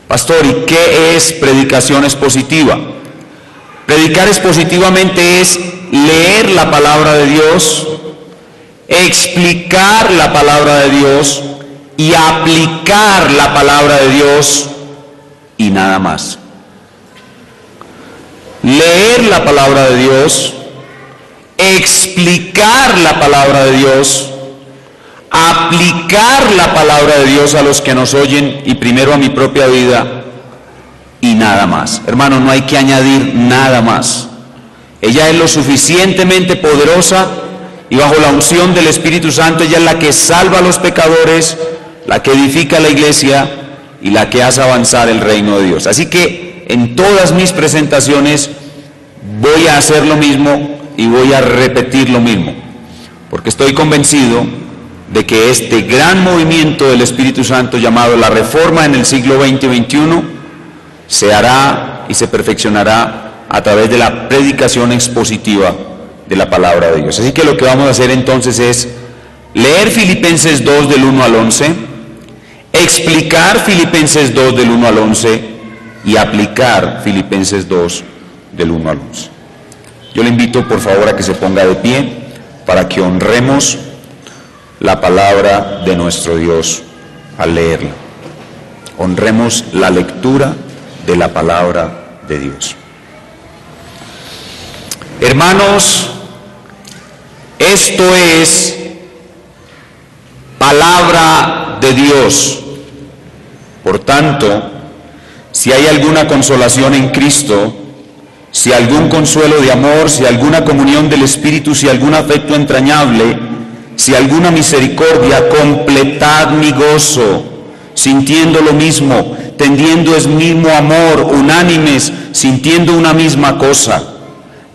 Pastor, ¿y qué es predicación expositiva? Predicar expositivamente es leer la palabra de Dios, explicar la palabra de Dios y aplicar la palabra de Dios y nada más. Leer la palabra de Dios, explicar la palabra de Dios, aplicar la palabra de Dios a los que nos oyen y primero a mi propia vida y nada más. Hermano, no hay que añadir nada más. Ella es lo suficientemente poderosa y bajo la unción del Espíritu Santo ella es la que salva a los pecadores, la que edifica la iglesia y la que hace avanzar el reino de Dios. Así que en todas mis presentaciones voy a hacer lo mismo y voy a repetir lo mismo, porque estoy convencido de que este gran movimiento del Espíritu Santo llamado la Reforma en el siglo XX y XXI se hará y se perfeccionará a través de la predicación expositiva de la palabra de Dios. Así que lo que vamos a hacer entonces es leer Filipenses 2 del 1 al 11, explicar Filipenses 2 del 1 al 11 y aplicar Filipenses 2 del 1 al 11. Yo le invito por favor a que se ponga de pie para que honremos la palabra de nuestro Dios al leerla. Honremos la lectura de la palabra de Dios. Hermanos, esto es palabra de Dios. Por tanto, si hay alguna consolación en Cristo, si algún consuelo de amor, si alguna comunión del Espíritu, si algún afecto entrañable, si alguna misericordia, completad mi gozo, sintiendo lo mismo, tendiendo el mismo amor, unánimes, sintiendo una misma cosa.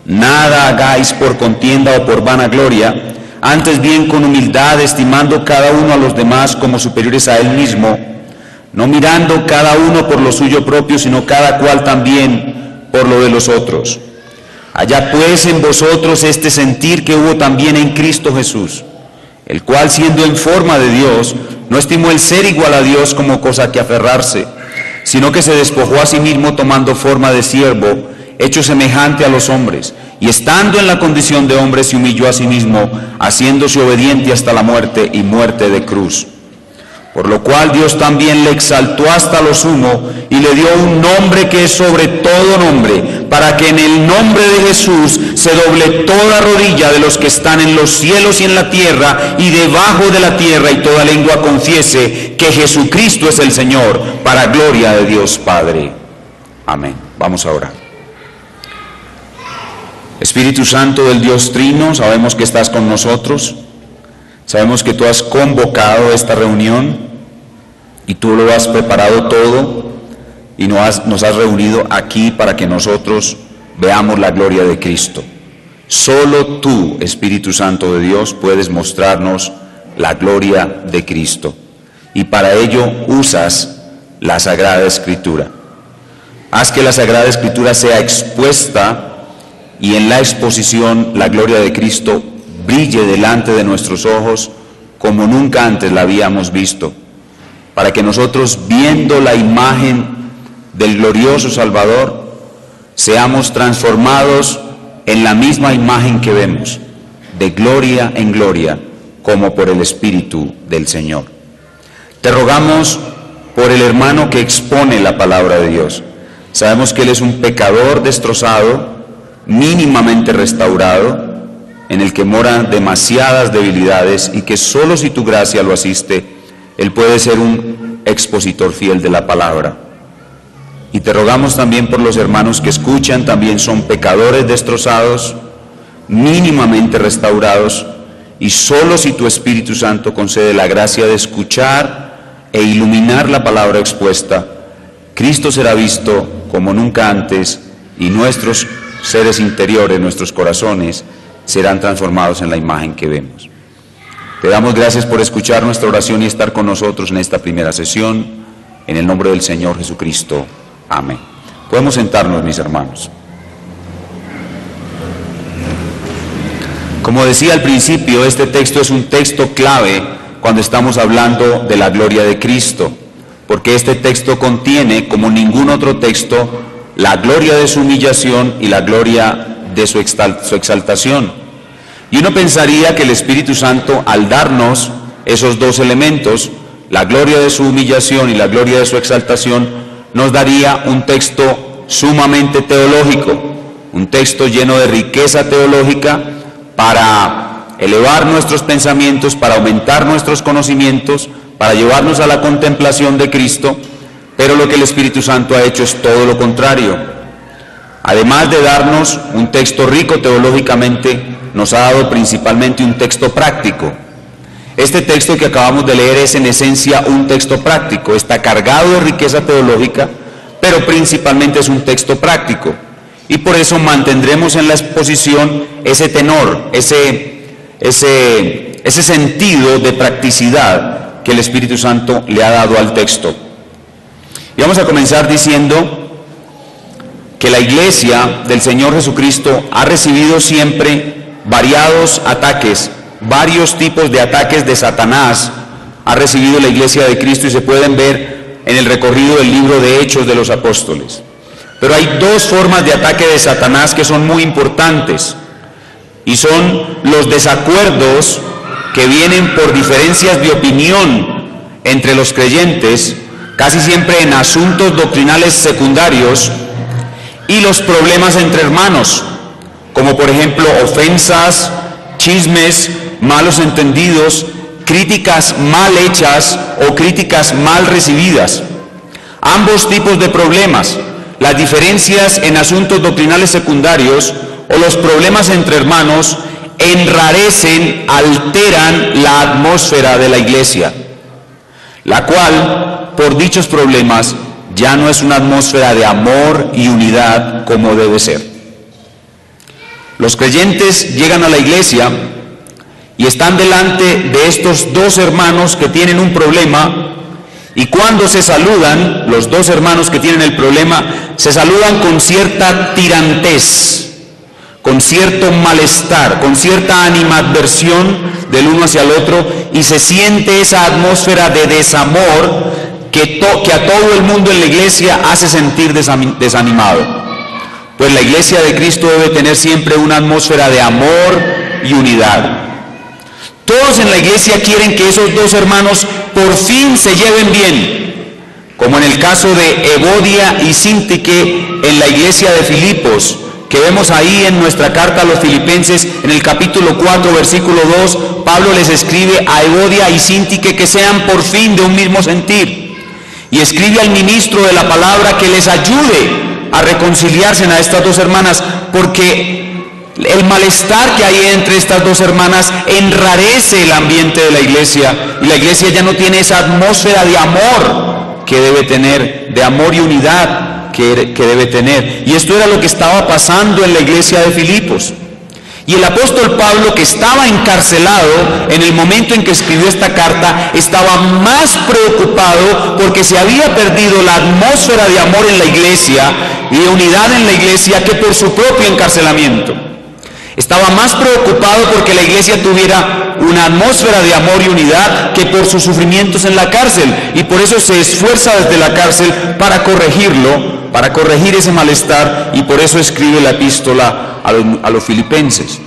Nada hagáis por contienda o por vanagloria, antes bien con humildad, estimando cada uno a los demás como superiores a él mismo, no mirando cada uno por lo suyo propio, sino cada cual también por lo de los otros. Haya pues en vosotros este sentir que hubo también en Cristo Jesús, el cual siendo en forma de Dios, no estimó el ser igual a Dios como cosa que aferrarse, sino que se despojó a sí mismo tomando forma de siervo, hecho semejante a los hombres, y estando en la condición de hombre se humilló a sí mismo, haciéndose obediente hasta la muerte y muerte de cruz. Por lo cual Dios también le exaltó hasta lo sumo y le dio un nombre que es sobre todo nombre, para que en el nombre de Jesús se doble toda rodilla de los que están en los cielos y en la tierra y debajo de la tierra, y toda lengua confiese que Jesucristo es el Señor, para gloria de Dios Padre. Amén. Vamos a orar. Espíritu Santo del Dios Trino, sabemos que estás con nosotros. Sabemos que tú has convocado esta reunión y tú lo has preparado todo y nos has reunido aquí para que nosotros veamos la gloria de Cristo. Solo tú, Espíritu Santo de Dios, puedes mostrarnos la gloria de Cristo, y para ello usas la Sagrada Escritura. Haz que la Sagrada Escritura sea expuesta y en la exposición la gloria de Cristo brille delante de nuestros ojos como nunca antes la habíamos visto, para que nosotros, viendo la imagen del glorioso Salvador, seamos transformados en la misma imagen que vemos, de gloria en gloria, como por el Espíritu del Señor. Te rogamos por el hermano que expone la palabra de Dios. Sabemos que él es un pecador destrozado, mínimamente restaurado, en el que moran demasiadas debilidades, y que solo si tu gracia lo asiste, él puede ser un expositor fiel de la palabra. Y te rogamos también por los hermanos que escuchan, también son pecadores destrozados, mínimamente restaurados, y solo si tu Espíritu Santo concede la gracia de escuchar e iluminar la palabra expuesta, Cristo será visto como nunca antes, y nuestros seres interiores, nuestros corazones, serán transformados en la imagen que vemos. Te damos gracias por escuchar nuestra oración y estar con nosotros en esta primera sesión, en el nombre del Señor Jesucristo. Amén. Podemos sentarnos, mis hermanos. Como decía al principio, este texto es un texto clave cuando estamos hablando de la gloria de Cristo. porque este texto contiene, como ningún otro texto, la gloria de su humillación y la gloria de su exaltación. Y uno pensaría que el Espíritu Santo, al darnos esos dos elementos, la gloria de su humillación y la gloria de su exaltación, nos daría un texto sumamente teológico, un texto lleno de riqueza teológica para elevar nuestros pensamientos, para aumentar nuestros conocimientos, para llevarnos a la contemplación de Cristo. Pero lo que el Espíritu Santo ha hecho es todo lo contrario. Además de darnos un texto rico teológicamente, nos ha dado principalmente un texto práctico. Este texto que acabamos de leer es en esencia un texto práctico, está cargado de riqueza teológica, pero principalmente es un texto práctico. Y por eso mantendremos en la exposición ese tenor, ese sentido de practicidad que el Espíritu Santo le ha dado al texto. Y vamos a comenzar diciendo que la iglesia del Señor Jesucristo ha recibido siempre variados ataques, varios tipos de ataques de Satanás ha recibido la iglesia de Cristo, y se pueden ver en el recorrido del libro de Hechos de los Apóstoles. Pero hay dos formas de ataque de Satanás que son muy importantes, y son los desacuerdos que vienen por diferencias de opinión entre los creyentes, casi siempre en asuntos doctrinales secundarios, y los problemas entre hermanos, como por ejemplo ofensas, chismes, malos entendidos, críticas mal hechas o críticas mal recibidas. Ambos tipos de problemas, las diferencias en asuntos doctrinales secundarios o los problemas entre hermanos, enrarecen, alteran la atmósfera de la iglesia, la cual, por dichos problemas, ya no es una atmósfera de amor y unidad como debe ser. Los creyentes llegan a la iglesia y están delante de estos dos hermanos que tienen un problema, y cuando se saludan, los dos hermanos que tienen el problema, se saludan con cierta tirantez, con cierto malestar, con cierta animadversión del uno hacia el otro, y se siente esa atmósfera de desamor que a todo el mundo en la iglesia hace sentir desanimado. Pues la iglesia de Cristo debe tener siempre una atmósfera de amor y unidad. Todos en la iglesia quieren que esos dos hermanos por fin se lleven bien, como en el caso de Evodia y Síntique en la iglesia de Filipos, que vemos ahí en nuestra carta a los Filipenses, en el capítulo 4, versículo 2, Pablo les escribe a Evodia y Síntique que sean por fin de un mismo sentir, y escribe al ministro de la palabra que les ayude a reconciliarse a estas dos hermanas, porque el malestar que hay entre estas dos hermanas enrarece el ambiente de la iglesia, y la iglesia ya no tiene esa atmósfera de amor que debe tener, de amor y unidad que debe tener. Y esto era lo que estaba pasando en la iglesia de Filipos. Y el apóstol Pablo, que estaba encarcelado en el momento en que escribió esta carta, estaba más preocupado porque se había perdido la atmósfera de amor en la iglesia y de unidad en la iglesia que por su propio encarcelamiento. Estaba más preocupado porque la iglesia tuviera una atmósfera de amor y unidad que por sus sufrimientos en la cárcel, y por eso se esfuerza desde la cárcel para corregirlo, para corregir ese malestar, y por eso escribe la epístola a los filipenses.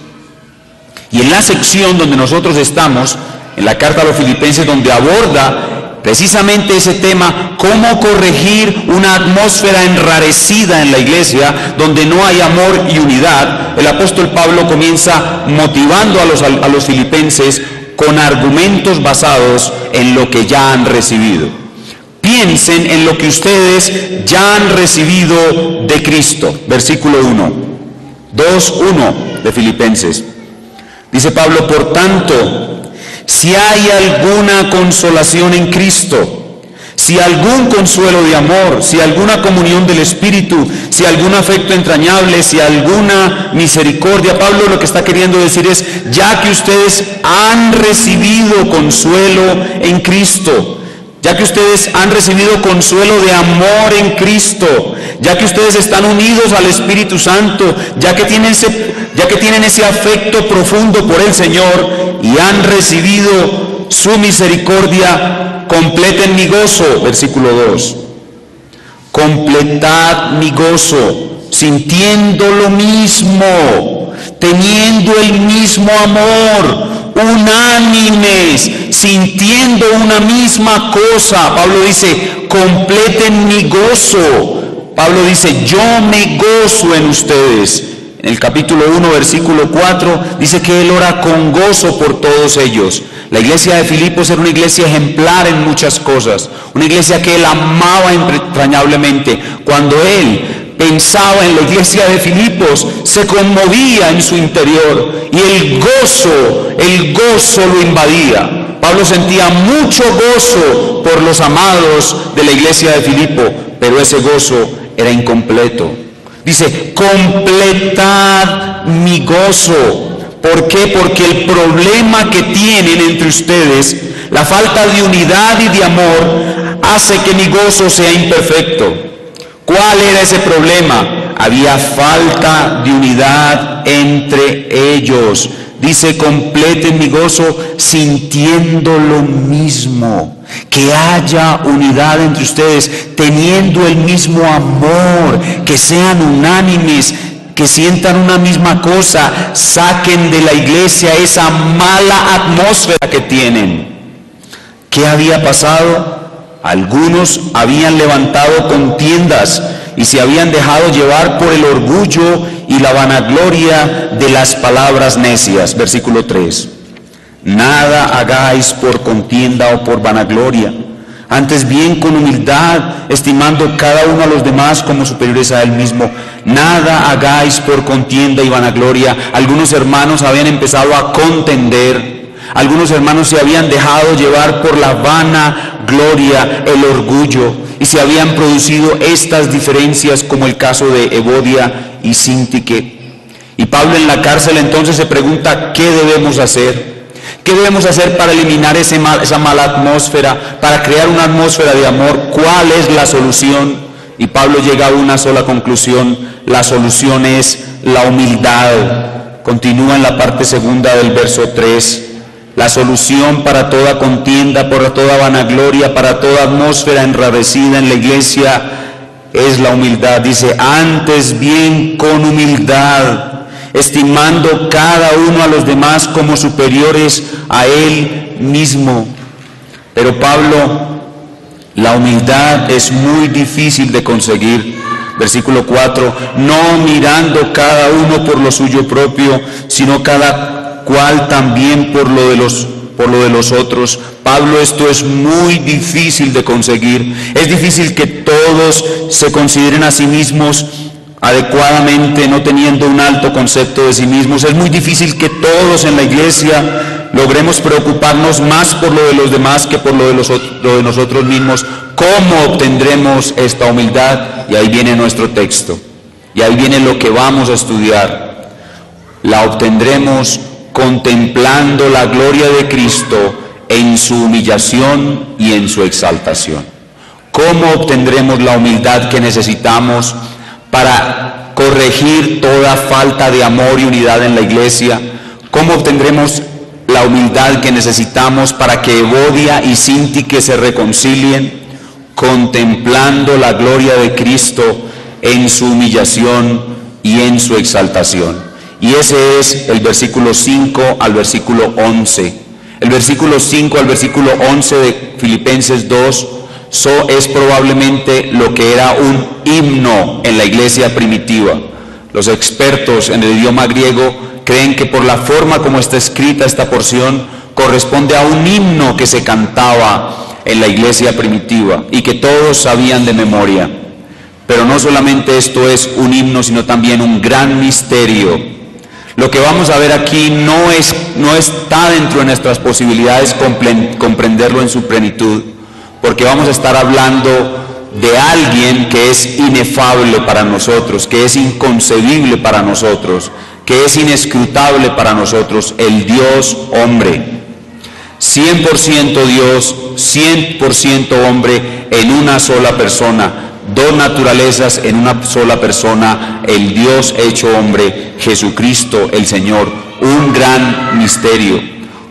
Y en la sección donde nosotros estamos, en la carta a los filipenses, donde aborda precisamente ese tema, cómo corregir una atmósfera enrarecida en la iglesia, donde no hay amor y unidad, el apóstol Pablo comienza motivando a los filipenses con argumentos basados en lo que ya han recibido. Piensen en lo que ustedes ya han recibido de Cristo. Versículo 1, 2:1 de Filipenses. Dice Pablo: por tanto, si hay alguna consolación en Cristo, si algún consuelo de amor, si alguna comunión del Espíritu, si algún afecto entrañable, si alguna misericordia. Pablo lo que está queriendo decir es, ya que ustedes han recibido consuelo en Cristo, ya que ustedes han recibido consuelo de amor en Cristo, ya que ustedes están unidos al Espíritu Santo, ya que tienen ese afecto profundo por el Señor y han recibido su misericordia, completen mi gozo, versículo 2. Completad mi gozo, sintiendo lo mismo, teniendo el mismo amor, unánimes, sintiendo una misma cosa. Pablo dice, completen mi gozo. Pablo dice, yo me gozo en ustedes. En el capítulo 1, versículo 4, dice que él ora con gozo por todos ellos. La iglesia de Filipos era una iglesia ejemplar en muchas cosas, una iglesia que él amaba entrañablemente. Cuando él pensaba en la iglesia de Filipos, se conmovía en su interior y el gozo lo invadía. Pablo sentía mucho gozo por los amados de la iglesia de Filipo, pero ese gozo era incompleto. Dice, completad mi gozo. ¿Por qué? Porque el problema que tienen entre ustedes, la falta de unidad y de amor, hace que mi gozo sea imperfecto. ¿Cuál era ese problema? Había falta de unidad entre ellos. Dice, completen mi gozo sintiendo lo mismo. Que haya unidad entre ustedes, teniendo el mismo amor, que sean unánimes, que sientan una misma cosa, saquen de la iglesia esa mala atmósfera que tienen. ¿Qué había pasado? Algunos habían levantado contiendas y se habían dejado llevar por el orgullo y la vanagloria de las palabras necias. Versículo 3. Nada hagáis por contienda o por vanagloria, antes bien con humildad, estimando cada uno a los demás como superiores a él mismo. Nada hagáis por contienda y vanagloria. Algunos hermanos habían empezado a contender, algunos hermanos se habían dejado llevar por la vanagloria, el orgullo, y se habían producido estas diferencias, como el caso de Evodia y Síntique. Y Pablo en la cárcel entonces se pregunta, ¿qué debemos hacer? ¿Qué debemos hacer para eliminar esa mala atmósfera, para crear una atmósfera de amor? ¿Cuál es la solución? Y Pablo llega a una sola conclusión: la solución es la humildad. Continúa en la parte segunda del verso 3. La solución para toda contienda, para toda vanagloria, para toda atmósfera enrarecida en la iglesia es la humildad. Dice, antes bien con humildad, estimando cada uno a los demás como superiores a él mismo. Pero Pablo, la humildad es muy difícil de conseguir. Versículo 4, no mirando cada uno por lo suyo propio, sino cada cual también por lo de los otros. Pablo, esto es muy difícil de conseguir. Es difícil que todos se consideren a sí mismos adecuadamente, no teniendo un alto concepto de sí mismos. Es muy difícil que todos en la iglesia logremos preocuparnos más por lo de los demás que por lo de nosotros mismos. ¿Cómo obtendremos esta humildad? Y ahí viene nuestro texto, y ahí viene lo que vamos a estudiar. La obtendremos contemplando la gloria de Cristo en su humillación y en su exaltación. ¿Cómo obtendremos la humildad que necesitamos para corregir toda falta de amor y unidad en la iglesia? ¿Cómo obtendremos la humildad que necesitamos para que Evodia y Síntique se reconcilien? Contemplando la gloria de Cristo en su humillación y en su exaltación. Y ese es el versículo 5 al versículo 11. El versículo 5 al versículo 11 de Filipenses 2 es probablemente lo que era un himno en la iglesia primitiva. Los expertos en el idioma griego creen que por la forma como está escrita esta porción corresponde a un himno que se cantaba en la iglesia primitiva y que todos sabían de memoria. Pero no solamente esto es un himno, sino también un gran misterio. Lo que vamos a ver aquí no está dentro de nuestras posibilidades comprenderlo en su plenitud, porque vamos a estar hablando de alguien que es inefable para nosotros, que es inconcebible para nosotros, que es inescrutable para nosotros, el Dios hombre. 100% Dios, 100% hombre en una sola persona. Dos naturalezas en una sola persona, el Dios hecho hombre, Jesucristo el Señor, un gran misterio.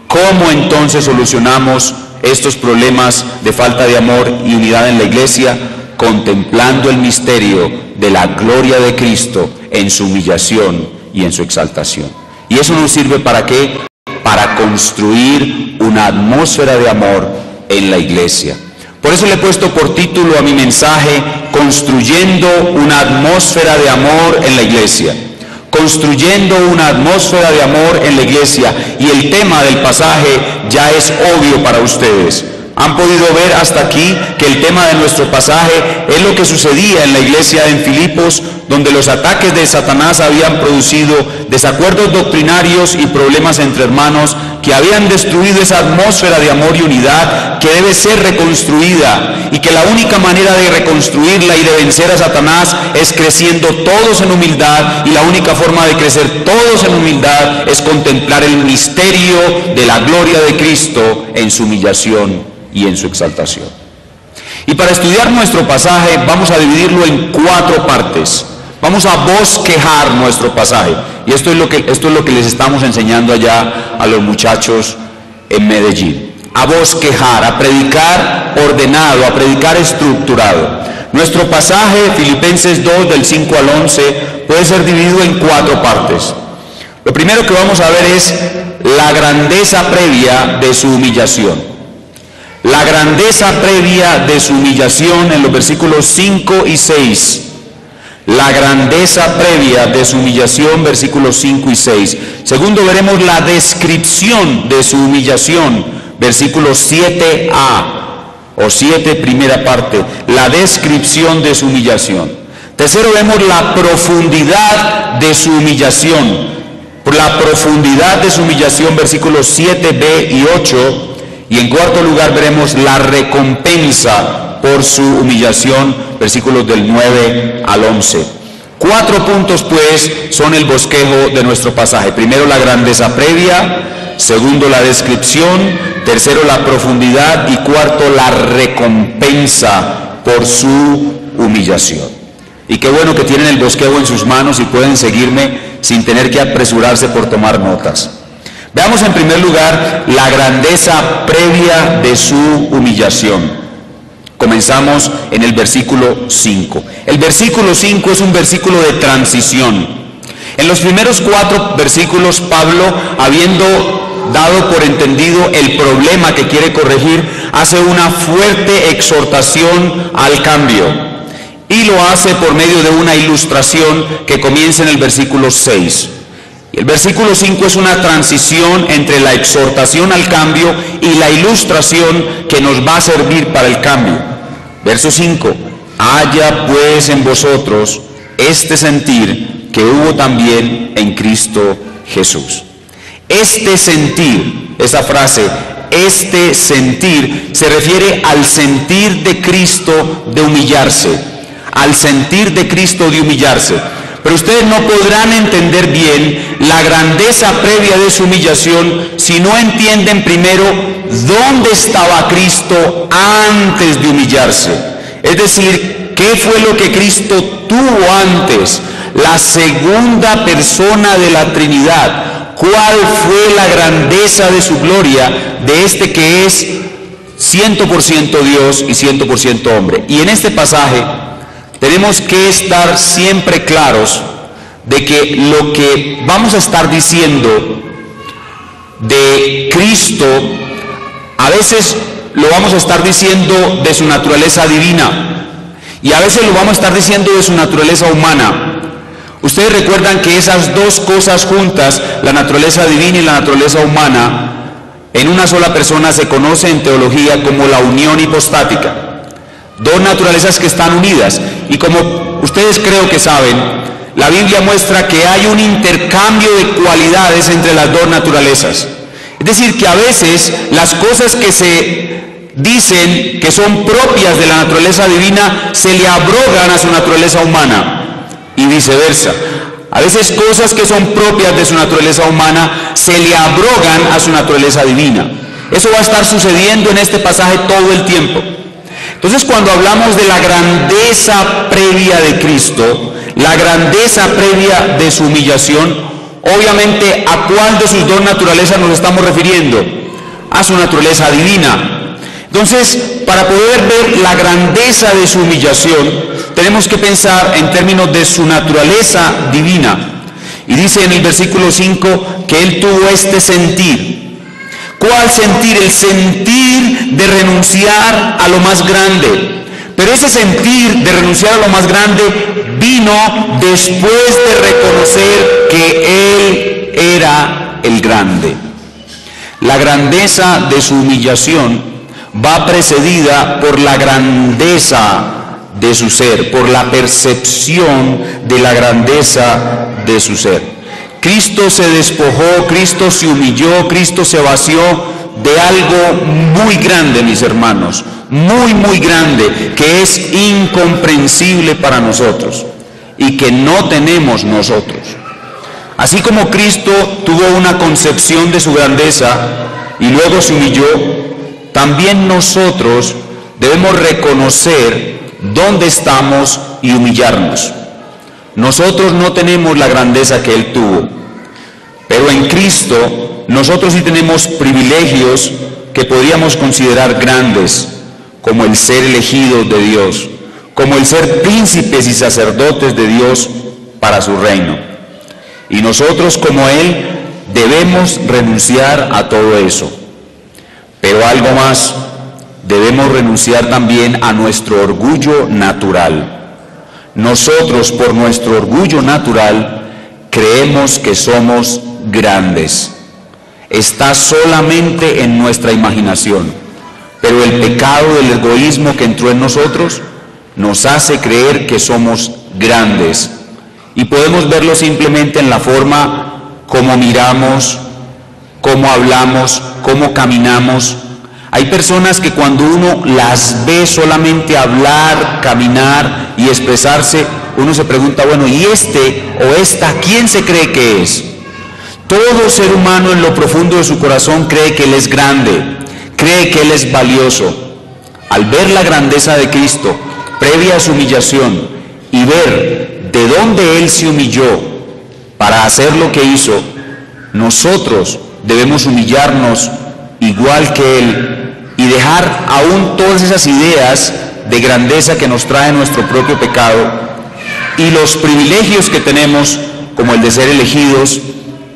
¿Cómo entonces solucionamos estos problemas de falta de amor y unidad en la iglesia, contemplando el misterio de la gloria de Cristo en su humillación y en su exaltación. ¿Y eso nos sirve para qué? Para construir una atmósfera de amor en la iglesia. Por eso le he puesto por título a mi mensaje, construyendo una atmósfera de amor en la iglesia. Construyendo una atmósfera de amor en la iglesia. Y el tema del pasaje ya es obvio para ustedes. Han podido ver hasta aquí que el tema de nuestro pasaje es lo que sucedía en la iglesia en Filipos, donde los ataques de Satanás habían producido desacuerdos doctrinarios y problemas entre hermanos que habían destruido esa atmósfera de amor y unidad que debe ser reconstruida, y que la única manera de reconstruirla y de vencer a Satanás es creciendo todos en humildad, y la única forma de crecer todos en humildad es contemplar el misterio de la gloria de Cristo en su humillación y en su exaltación. Y para estudiar nuestro pasaje vamos a dividirlo en 4 partes. Vamos a bosquejar nuestro pasaje. Y esto es lo que les estamos enseñando allá a los muchachos en Medellín. A bosquejar, a predicar ordenado, a predicar estructurado. Nuestro pasaje, Filipenses 2, del 5 al 11, puede ser dividido en 4 partes. Lo primero que vamos a ver es la grandeza previa de su humillación. La grandeza previa de su humillación en los versículos 5 y 6. La grandeza previa de su humillación, versículos 5 y 6. Segundo, veremos la descripción de su humillación, versículos 7a, o 7, primera parte, la descripción de su humillación. Tercero, vemos la profundidad de su humillación, la profundidad de su humillación, versículos 7b y 8. Y en cuarto lugar veremos la recompensa por su humillación, versículos del 9 al 11. 4 puntos pues son el bosquejo de nuestro pasaje. Primero, la grandeza previa. Segundo, la descripción. Tercero, la profundidad. Y cuarto, la recompensa por su humillación. Y qué bueno que tienen el bosquejo en sus manos y pueden seguirme sin tener que apresurarse por tomar notas. Veamos en primer lugar la grandeza previa de su humillación. Comenzamos en el versículo 5. El versículo 5 es un versículo de transición. En los primeros 4 versículos, Pablo, habiendo dado por entendido el problema que quiere corregir, hace una fuerte exhortación al cambio. Y lo hace por medio de una ilustración que comienza en el versículo 6. El versículo 5 es una transición entre la exhortación al cambio y la ilustración que nos va a servir para el cambio. Verso 5. Haya pues en vosotros este sentir que hubo también en Cristo Jesús. Este sentir, esa frase, este sentir, se refiere al sentir de Cristo de humillarse. Al sentir de Cristo de humillarse. Pero ustedes no podrán entender bien la grandeza previa de su humillación si no entienden primero dónde estaba Cristo antes de humillarse. Es decir, ¿qué fue lo que Cristo tuvo antes? La segunda persona de la Trinidad. ¿Cuál fue la grandeza de su gloria de este que es 100% Dios y 100% hombre? Y en este pasaje tenemos que estar siempre claros de que lo que vamos a estar diciendo de Cristo, a veces lo vamos a estar diciendo de su naturaleza divina y a veces lo vamos a estar diciendo de su naturaleza humana. Ustedes recuerdan que esas dos cosas juntas, la naturaleza divina y la naturaleza humana, en una sola persona se conoce en teología como la unión hipostática. Dos naturalezas que están unidas. Y como ustedes creo que saben, la Biblia muestra que hay un intercambio de cualidades entre las dos naturalezas. Es decir, que a veces las cosas que se dicen que son propias de la naturaleza divina se le abrogan a su naturaleza humana y viceversa. A veces cosas que son propias de su naturaleza humana se le abrogan a su naturaleza divina. Eso va a estar sucediendo en este pasaje todo el tiempo. Entonces, cuando hablamos de la grandeza previa de Cristo, la grandeza previa de su humillación, obviamente, ¿a cuál de sus dos naturalezas nos estamos refiriendo? A su naturaleza divina. Entonces, para poder ver la grandeza de su humillación, tenemos que pensar en términos de su naturaleza divina. Y dice en el versículo 5 que Él tuvo este sentir. ¿Cuál sentir? El sentir de renunciar a lo más grande. Pero ese sentir de renunciar a lo más grande vino después de reconocer que Él era el grande. La grandeza de su humillación va precedida por la grandeza de su ser, por la percepción de la grandeza de su ser. Cristo se despojó, Cristo se humilló, Cristo se vació de algo muy grande, mis hermanos, muy grande, que es incomprensible para nosotros y que no tenemos nosotros. Así como Cristo tuvo una concepción de su grandeza y luego se humilló, también nosotros debemos reconocer dónde estamos y humillarnos. Nosotros no tenemos la grandeza que Él tuvo, pero en Cristo nosotros sí tenemos privilegios que podríamos considerar grandes, como el ser elegidos de Dios, como el ser príncipes y sacerdotes de Dios para su reino. Y nosotros, como Él, debemos renunciar a todo eso. Pero algo más, debemos renunciar también a nuestro orgullo natural. Nosotros, por nuestro orgullo natural, creemos que somos grandes. Está solamente en nuestra imaginación. Pero el pecado del egoísmo que entró en nosotros nos hace creer que somos grandes. Y podemos verlo simplemente en la forma como miramos, cómo hablamos, cómo caminamos. Hay personas que cuando uno las ve solamente hablar, caminar y expresarse, uno se pregunta, bueno, ¿y este o esta quién se cree que es? Todo ser humano en lo profundo de su corazón cree que Él es grande, cree que Él es valioso. Al ver la grandeza de Cristo, previa a su humillación, y ver de dónde Él se humilló para hacer lo que hizo, nosotros debemos humillarnos igual que Él y dejar aún todas esas ideas de grandeza que nos trae nuestro propio pecado y los privilegios que tenemos, como el de ser elegidos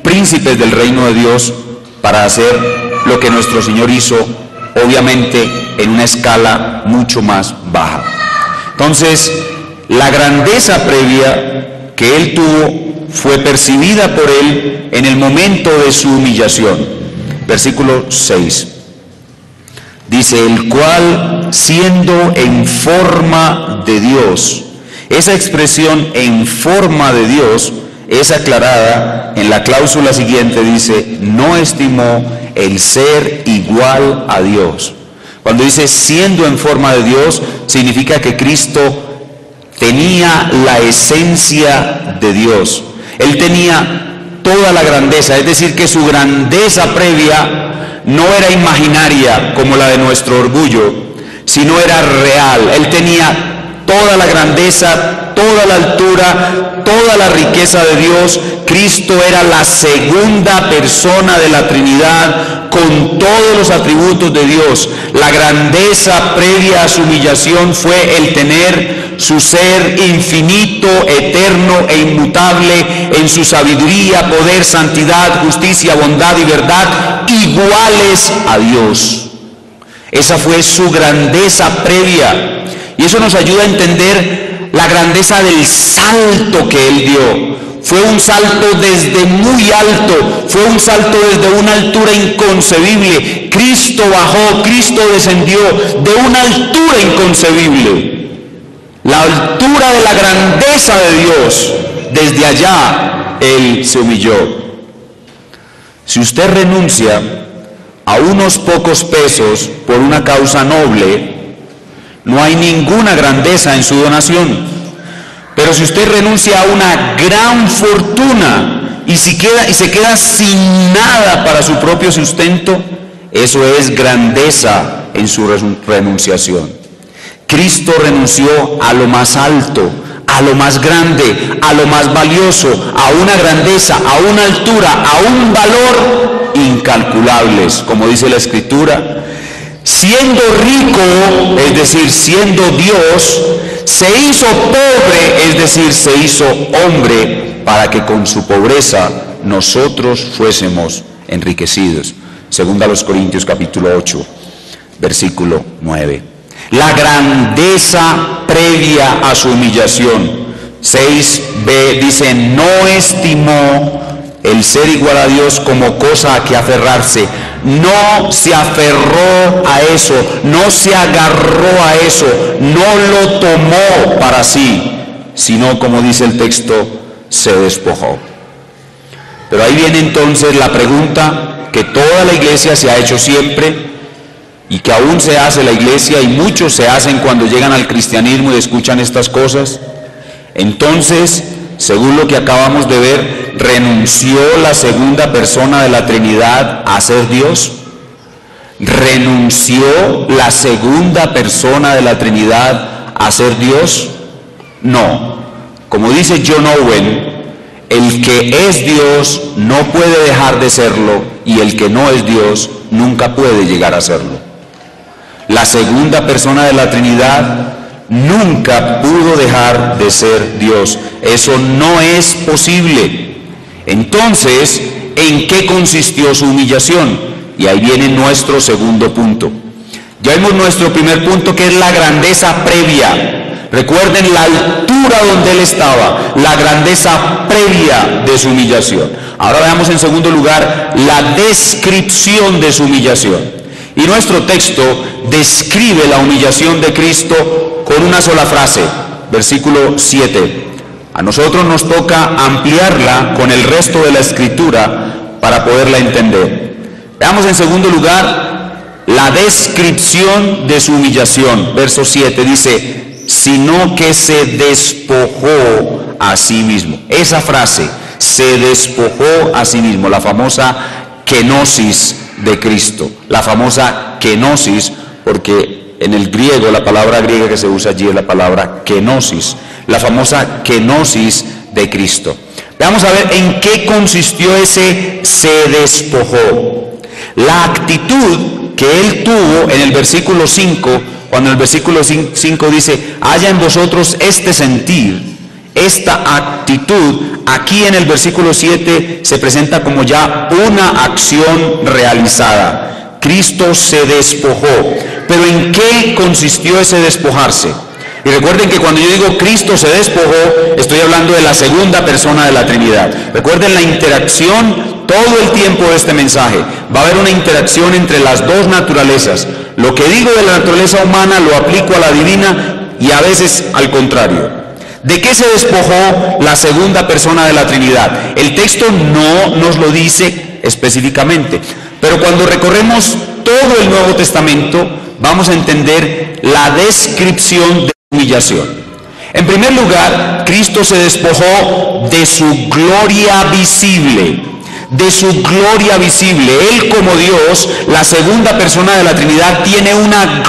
príncipes del reino de Dios, para hacer lo que nuestro Señor hizo, obviamente en una escala mucho más baja. Entonces, la grandeza previa que Él tuvo fue percibida por Él en el momento de su humillación. Versículo 6. Dice, el cual siendo en forma de Dios. Esa expresión en forma de Dios es aclarada en la cláusula siguiente, dice, no estimó el ser igual a Dios. Cuando dice siendo en forma de Dios, significa que Cristo tenía la esencia de Dios. Él tenía toda la grandeza, es decir, que su grandeza previa no era imaginaria como la de nuestro orgullo, sino era real. Él tenía toda la grandeza, toda la altura, toda la riqueza de Dios. Cristo era la segunda persona de la Trinidad con todos los atributos de Dios. La grandeza previa a su humillación fue el tener su ser infinito, eterno e inmutable en su sabiduría, poder, santidad, justicia, bondad y verdad, iguales a Dios. Esa fue su grandeza previa. Y eso nos ayuda a entender la grandeza del salto que Él dio. Fue un salto desde muy alto, fue un salto desde una altura inconcebible. Cristo bajó, Cristo descendió de una altura inconcebible. La altura de la grandeza de Dios, desde allá Él se humilló. Si usted renuncia a unos pocos pesos por una causa noble, no hay ninguna grandeza en su donación. Pero si usted renuncia a una gran fortuna y se queda sin nada para su propio sustento, eso es grandeza en su renunciación. Cristo renunció a lo más alto, a lo más grande, a lo más valioso, a una grandeza, a una altura, a un valor incalculables, como dice la Escritura. siendo rico, es decir, siendo Dios, se hizo pobre, es decir, se hizo hombre, para que con su pobreza nosotros fuésemos enriquecidos. Segunda a los Corintios capítulo 8, versículo 9. La grandeza previa a su humillación. 6b dice, no estimó el ser igual a Dios como cosa a que aferrarse. No se aferró a eso, no se agarró a eso, no lo tomó para sí, sino, como dice el texto, se despojó. Pero ahí viene entonces la pregunta que toda la iglesia se ha hecho siempre y que aún se hace la iglesia, y muchos se hacen cuando llegan al cristianismo y escuchan estas cosas. Entonces, según lo que acabamos de ver, ¿renunció la segunda persona de la Trinidad a ser Dios? ¿Renunció la segunda persona de la Trinidad a ser Dios? No. Como dice John Owen, el que es Dios no puede dejar de serlo, y el que no es Dios nunca puede llegar a serlo. La segunda persona de la Trinidad nunca pudo dejar de ser Dios. Eso no es posible. Entonces, ¿en qué consistió su humillación? Y ahí viene nuestro segundo punto. Ya vimos nuestro primer punto, que es la grandeza previa. Recuerden la altura donde él estaba, la grandeza previa de su humillación. Ahora veamos en segundo lugar la descripción de su humillación. Y nuestro texto describe la humillación de Cristo con una sola frase, versículo 7. A nosotros nos toca ampliarla con el resto de la escritura para poderla entender. Veamos en segundo lugar la descripción de su humillación. Verso 7 dice, sino que se despojó a sí mismo. Esa frase, se despojó a sí mismo, la famosa kenosis de Cristo, la famosa kenosis, porque en el griego la palabra griega que se usa allí es la palabra kenosis, la famosa kenosis de Cristo. Vamos a ver en qué consistió ese se despojó. La actitud que él tuvo en el versículo 5, cuando en el versículo 5 dice, haya en vosotros este sentir, esta actitud, aquí en el versículo 7 se presenta como ya una acción realizada. Cristo se despojó. Pero ¿en qué consistió ese despojarse? Y recuerden que cuando yo digo Cristo se despojó, estoy hablando de la segunda persona de la Trinidad. Recuerden la interacción todo el tiempo de este mensaje. Va a haber una interacción entre las dos naturalezas. Lo que digo de la naturaleza humana lo aplico a la divina y a veces al contrario. ¿De qué se despojó la segunda persona de la Trinidad? El texto no nos lo dice específicamente, pero cuando recorremos todo el Nuevo Testamento vamos a entender la descripción de humillación. En primer lugar, Cristo se despojó de su gloria visible, de su gloria visible. Él como Dios, la segunda persona de la Trinidad, tiene una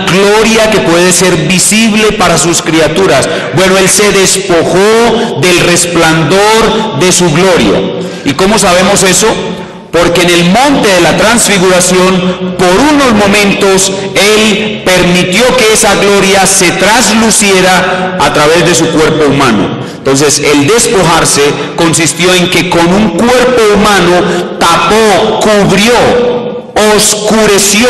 gloria que puede ser visible para sus criaturas. Bueno, él se despojó del resplandor de su gloria. ¿Y cómo sabemos eso? Porque en el monte de la transfiguración, por unos momentos, él permitió que esa gloria se trasluciera a través de su cuerpo humano. Entonces, el despojarse consistió en que con un cuerpo humano tapó, cubrió, oscureció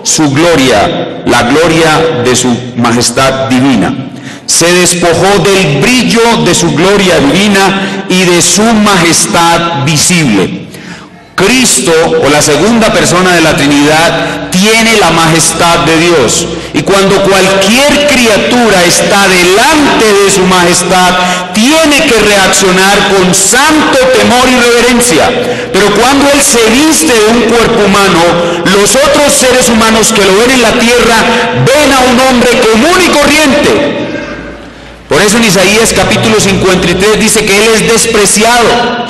su gloria, la gloria de su majestad divina. Se despojó del brillo de su gloria divina y de su majestad visible. Cristo, o la segunda persona de la Trinidad, tiene la majestad de Dios. Y cuando cualquier criatura está delante de su majestad, tiene que reaccionar con santo temor y reverencia. Pero cuando Él se viste de un cuerpo humano, los otros seres humanos que lo ven en la tierra, ven a un hombre común y corriente. Por eso en Isaías capítulo 53 dice que Él es despreciado,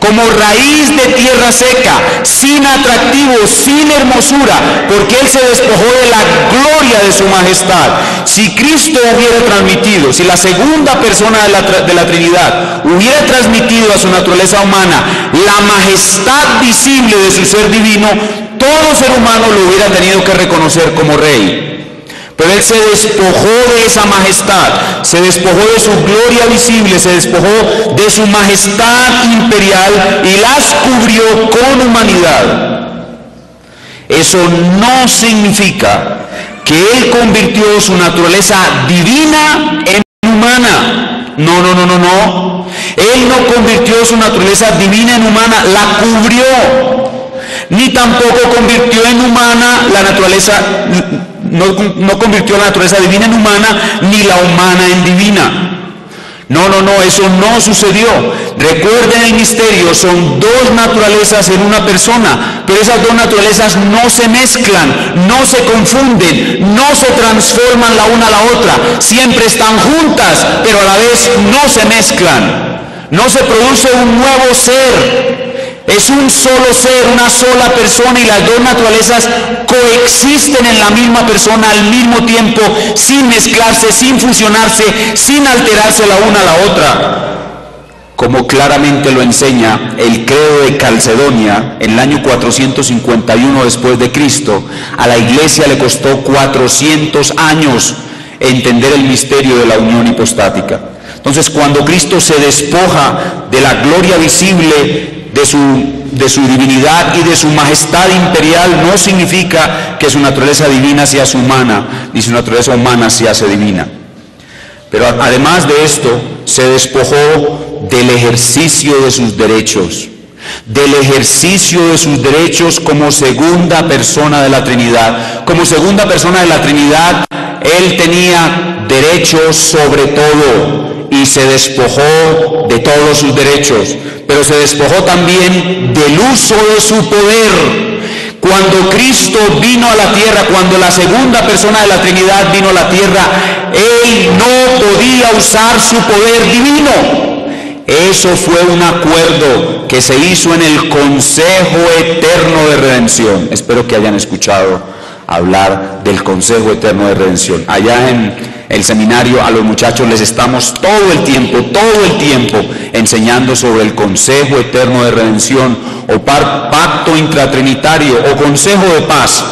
como raíz de tierra seca, sin atractivo, sin hermosura, porque Él se despojó de la gloria de su majestad. Si Cristo hubiera transmitido, si la segunda persona de la Trinidad hubiera transmitido a su naturaleza humana la majestad visible de su ser divino, todo ser humano lo hubiera tenido que reconocer como rey. Pero él se despojó de esa majestad, se despojó de su gloria visible, se despojó de su majestad imperial y las cubrió con humanidad. Eso no significa que él convirtió su naturaleza divina en humana. No. Él no convirtió su naturaleza divina en humana, la cubrió. Ni tampoco convirtió en humana la naturaleza, no convirtió la naturaleza divina en humana, ni la humana en divina. No, eso no sucedió. Recuerden el misterio, son dos naturalezas en una persona, pero esas dos naturalezas no se mezclan, no se confunden, no se transforman la una a la otra, siempre están juntas, pero a la vez no se mezclan. No se produce un nuevo ser. Es un solo ser, una sola persona, y las dos naturalezas coexisten en la misma persona al mismo tiempo, sin mezclarse, sin fusionarse, sin alterarse la una a la otra. Como claramente lo enseña el credo de Calcedonia en el año 451 después de Cristo, a la iglesia le costó 400 años entender el misterio de la unión hipostática. Entonces, cuando Cristo se despoja de la gloria visible de su divinidad y de su majestad imperial, no significa que su naturaleza divina se hace humana, ni su naturaleza humana se hace divina. Pero además de esto, se despojó del ejercicio de sus derechos, como segunda persona de la Trinidad. Como segunda persona de la Trinidad, él tenía derechos sobre todo, y se despojó de todos sus derechos, pero se despojó también del uso de su poder. Cuando Cristo vino a la tierra, cuando la segunda persona de la Trinidad vino a la tierra, él no podía usar su poder divino. Eso fue un acuerdo que se hizo en el Consejo Eterno de Redención. Espero que hayan escuchado hablar del Consejo Eterno de Redención. Allá en el seminario a los muchachos les estamos todo el tiempo enseñando sobre el Consejo Eterno de Redención, o pacto intratrinitario, o Consejo de Paz.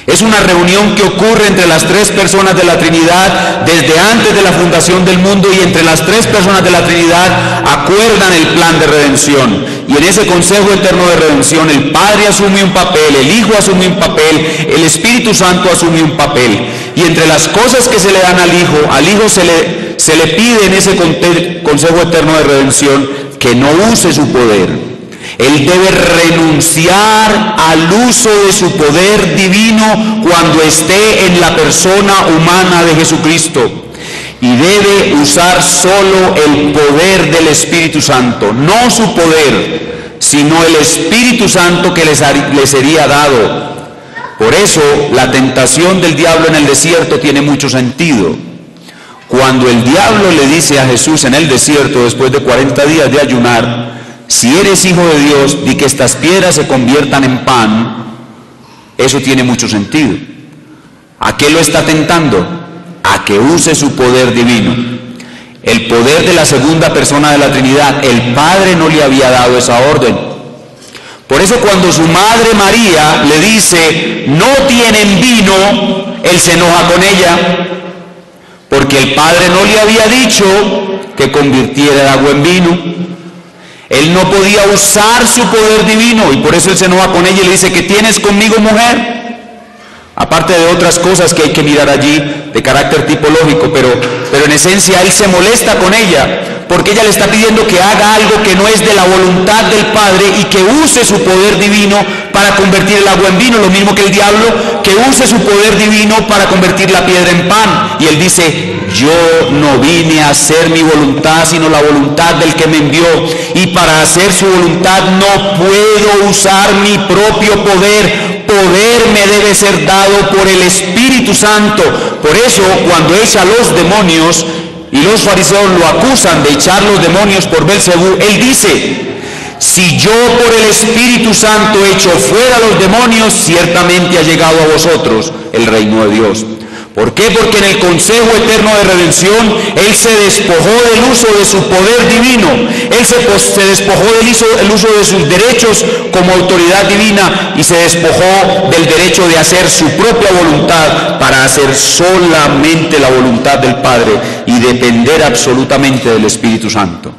Es una reunión que ocurre entre las tres personas de la Trinidad desde antes de la fundación del mundo, y entre las tres personas de la Trinidad acuerdan el plan de redención. Y en ese Consejo Eterno de Redención el Padre asume un papel, el Hijo asume un papel, el Espíritu Santo asume un papel. Y entre las cosas que se le dan al Hijo se le pide en ese Consejo Eterno de Redención que no use su poder. Él debe renunciar al uso de su poder divino cuando esté en la persona humana de Jesucristo, y debe usar solo el poder del Espíritu Santo, no su poder, sino el Espíritu Santo que le sería dado. Por eso la tentación del diablo en el desierto tiene mucho sentido. Cuando el diablo le dice a Jesús en el desierto, después de 40 días de ayunar, si eres hijo de Dios, di que estas piedras se conviertan en pan, eso tiene mucho sentido. ¿A qué lo está tentando? A que use su poder divino. El poder de la segunda persona de la Trinidad, el Padre no le había dado esa orden. Por eso cuando su madre María le dice, no tienen vino, él se enoja con ella, porque el Padre no le había dicho que convirtiera el agua en vino. Él no podía usar su poder divino, y por eso él se enoja con ella y le dice, ¿qué tienes conmigo, mujer? Aparte de otras cosas que hay que mirar allí de carácter tipológico, pero en esencia él se molesta con ella, porque ella le está pidiendo que haga algo que no es de la voluntad del Padre, y que use su poder divino para convertir el agua en vino, lo mismo que el diablo, que use su poder divino para convertir la piedra en pan. Y él dice, yo no vine a hacer mi voluntad, sino la voluntad del que me envió, y para hacer su voluntad no puedo usar mi propio poder. Poder me debe ser dado por el Espíritu Santo. Por eso cuando echa los demonios y los fariseos lo acusan de echar los demonios por Belcebú, él dice, si yo por el Espíritu Santo echo fuera los demonios, ciertamente ha llegado a vosotros el reino de Dios. ¿Por qué? Porque en el consejo eterno de redención Él se despojó del uso de su poder divino, Él se despojó del uso de sus derechos como autoridad divina y se despojó del derecho de hacer su propia voluntad para hacer solamente la voluntad del Padre y depender absolutamente del Espíritu Santo.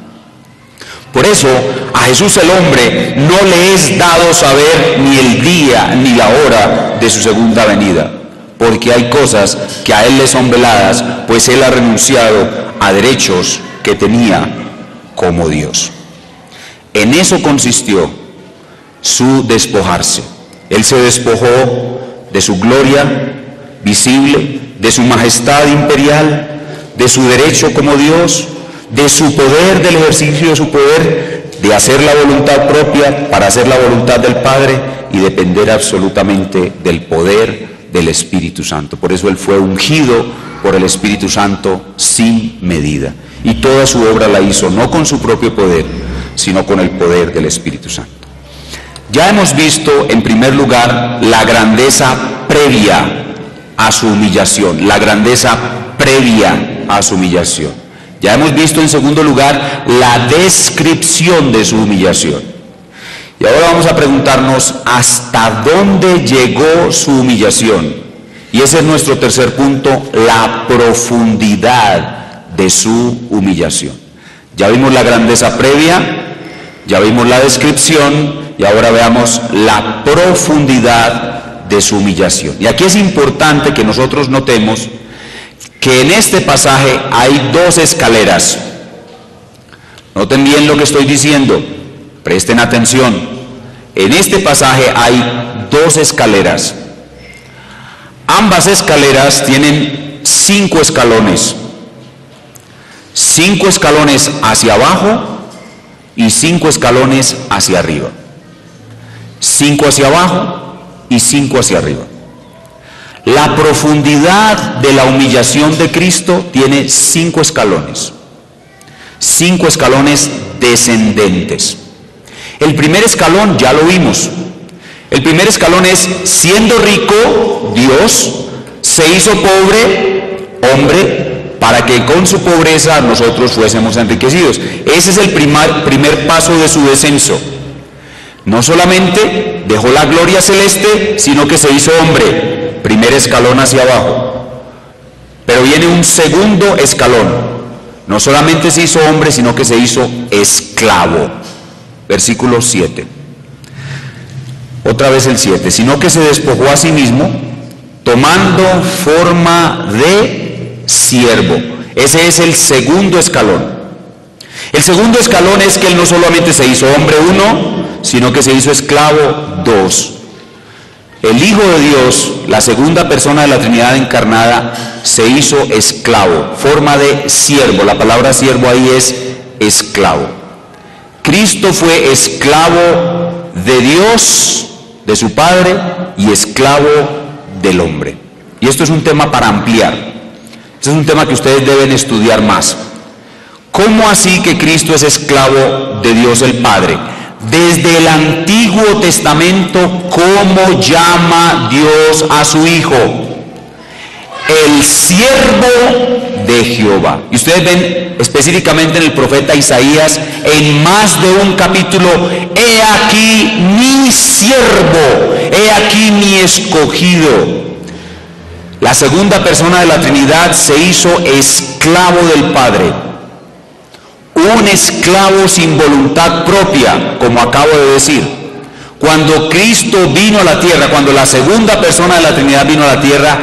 Por eso a Jesús el hombre no le es dado saber ni el día ni la hora de su segunda venida, porque hay cosas que a Él le son veladas, pues Él ha renunciado a derechos que tenía como Dios. En eso consistió su despojarse. Él se despojó de su gloria visible, de su majestad imperial, de su derecho como Dios, de su poder, del ejercicio de su poder, de hacer la voluntad propia para hacer la voluntad del Padre y depender absolutamente del poder del Espíritu Santo. Por eso Él fue ungido por el Espíritu Santo sin medida. Y toda su obra la hizo no con su propio poder, sino con el poder del Espíritu Santo. Ya hemos visto en primer lugar la grandeza previa a su humillación, la grandeza previa a su humillación. Ya hemos visto en segundo lugar la descripción de su humillación. Y ahora vamos a preguntarnos hasta dónde llegó su humillación. Y ese es nuestro tercer punto, la profundidad de su humillación. Ya vimos la grandeza previa, ya vimos la descripción y ahora veamos la profundidad de su humillación. Y aquí es importante que nosotros notemos que en este pasaje hay dos escaleras. Noten bien lo que estoy diciendo, presten atención. En este pasaje hay dos escaleras. Ambas escaleras tienen 5 escalones. 5 escalones hacia abajo y 5 escalones hacia arriba. 5 hacia abajo y 5 hacia arriba. La profundidad de la humillación de Cristo tiene 5 escalones. 5 escalones descendentes. El primer escalón ya lo vimos. El primer escalón es, siendo rico, Dios se hizo pobre, hombre, para que con su pobreza nosotros fuésemos enriquecidos. Ese es el primer paso de su descenso. No solamente dejó la gloria celeste, sino que se hizo hombre. Primer escalón hacia abajo. Pero viene un segundo escalón. No solamente se hizo hombre, sino que se hizo esclavo. Versículo 7. Otra vez el 7. Sino que se despojó a sí mismo, tomando forma de siervo. Ese es el segundo escalón. El segundo escalón es que Él no solamente se hizo hombre 1, sino que se hizo esclavo 2. El Hijo de Dios, la segunda persona de la Trinidad encarnada, se hizo esclavo, forma de siervo. La palabra siervo ahí es esclavo. Cristo fue esclavo de Dios, de su Padre, y esclavo del hombre. Y esto es un tema para ampliar. Este es un tema que ustedes deben estudiar más. ¿Cómo así que Cristo es esclavo de Dios el Padre? Desde el Antiguo Testamento, ¿cómo llama Dios a su Hijo? El siervo de Jehová. Y ustedes ven específicamente en el profeta Isaías, en más de un capítulo, he aquí mi siervo, he aquí mi escogido. La segunda persona de la Trinidad se hizo esclavo del Padre. Un esclavo sin voluntad propia, como acabo de decir. Cuando Cristo vino a la tierra, cuando la segunda persona de la Trinidad vino a la tierra,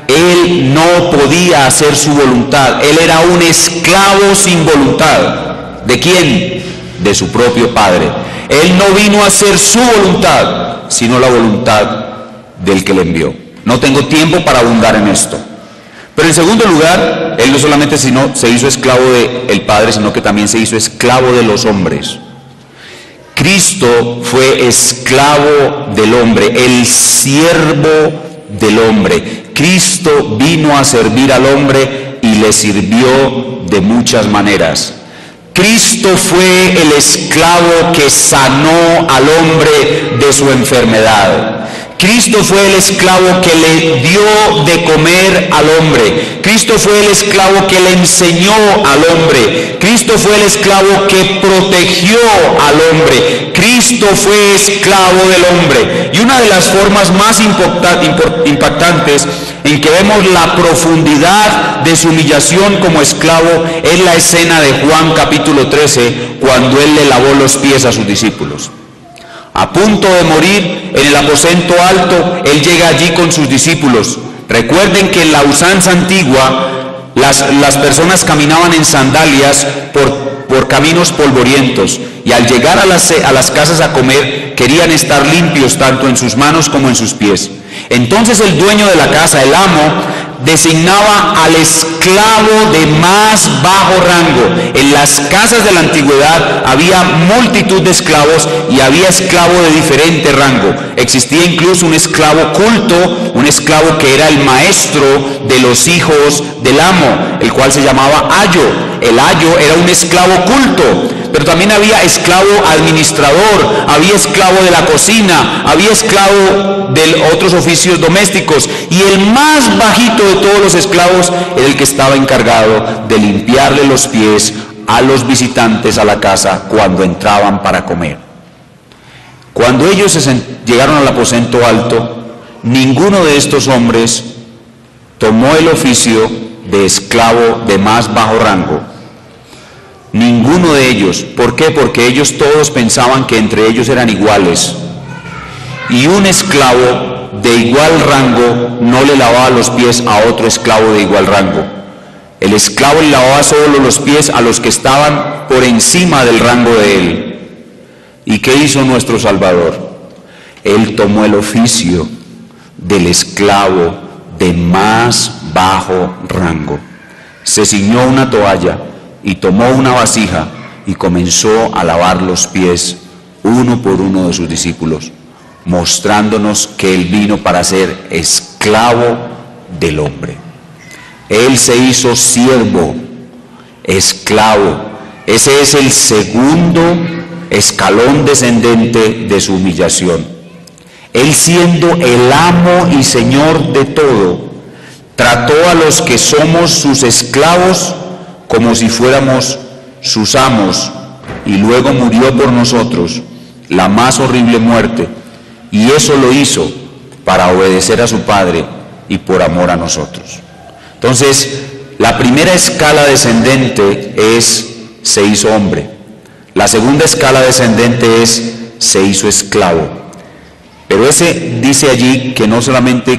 Él no podía hacer su voluntad. Él era un esclavo sin voluntad. ¿De quién? De su propio Padre. Él no vino a hacer su voluntad, sino la voluntad del que le envió. No tengo tiempo para abundar en esto. Pero en segundo lugar, Él no solamente se hizo esclavo del Padre, sino que también se hizo esclavo de los hombres. Cristo fue esclavo del hombre, el siervo del hombre. Cristo vino a servir al hombre y le sirvió de muchas maneras. Cristo fue el esclavo que sanó al hombre de su enfermedad. Cristo fue el esclavo que le dio de comer al hombre. Cristo fue el esclavo que le enseñó al hombre. Cristo fue el esclavo que protegió al hombre. Cristo fue esclavo del hombre. Y una de las formas más impactantes en que vemos la profundidad de su humillación como esclavo es la escena de Juan capítulo 13, cuando él le lavó los pies a sus discípulos. A punto de morir en el aposento alto, él llega allí con sus discípulos. Recuerden que en la usanza antigua las personas caminaban en sandalias por caminos polvorientos, y al llegar a las casas a comer querían estar limpios tanto en sus manos como en sus pies. Entonces el dueño de la casa, el amo, designaba al esclavo de más bajo rango. En las casas de la antigüedad había multitud de esclavos y había esclavo de diferente rango. Existía incluso un esclavo culto, un esclavo que era el maestro de los hijos del amo, el cual se llamaba ayo. El ayo era un esclavo culto. Pero también había esclavo administrador, había esclavo de la cocina, había esclavo de otros oficios domésticos, y el más bajito de todos los esclavos era el que estaba encargado de limpiarle los pies a los visitantes a la casa cuando entraban para comer. Cuando ellos llegaron al aposento alto, ninguno de estos hombres tomó el oficio de esclavo de más bajo rango. Ninguno de ellos. ¿Por qué? Porque ellos todos pensaban que entre ellos eran iguales. Y un esclavo de igual rango no le lavaba los pies a otro esclavo de igual rango. El esclavo le lavaba solo los pies a los que estaban por encima del rango de él. ¿Y qué hizo nuestro Salvador? Él tomó el oficio del esclavo de más bajo rango. Se ciñó una toalla y tomó una vasija y comenzó a lavar los pies uno por uno de sus discípulos, mostrándonos que él vino para ser esclavo del hombre. Él se hizo siervo, esclavo. Ese es el segundo escalón descendente de su humillación. Él, siendo el amo y señor de todo, trató a los que somos sus esclavos como si fuéramos sus amos, y luego murió por nosotros la más horrible muerte, y eso lo hizo para obedecer a su Padre y por amor a nosotros. Entonces, la primera escala descendente es se hizo hombre. La segunda escala descendente es se hizo esclavo. Pero ese dice allí que no solamente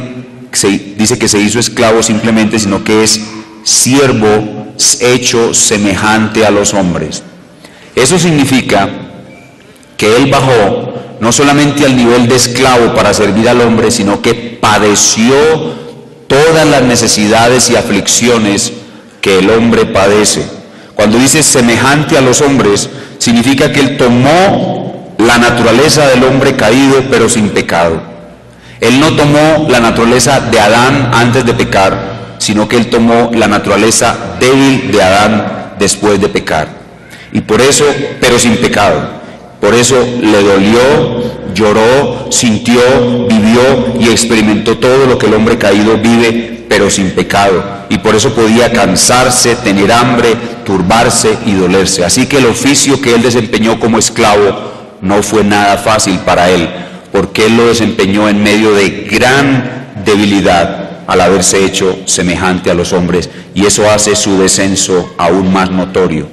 dice que se hizo esclavo simplemente, sino que es siervo hecho semejante a los hombres. Eso significa que él bajó no solamente al nivel de esclavo para servir al hombre, sino que padeció todas las necesidades y aflicciones que el hombre padece. Cuando dice semejante a los hombres, significa que él tomó la naturaleza del hombre caído pero sin pecado. Él no tomó la naturaleza de Adán antes de pecar, sino que él tomó la naturaleza débil de Adán después de pecar. Y por eso, pero sin pecado, por eso le dolió, lloró, sintió, vivió y experimentó todo lo que el hombre caído vive, pero sin pecado. Y por eso podía cansarse, tener hambre, turbarse y dolerse. Así que el oficio que él desempeñó como esclavo no fue nada fácil para él, porque él lo desempeñó en medio de gran debilidad, al haberse hecho semejante a los hombres, y eso hace su descenso aún más notorio.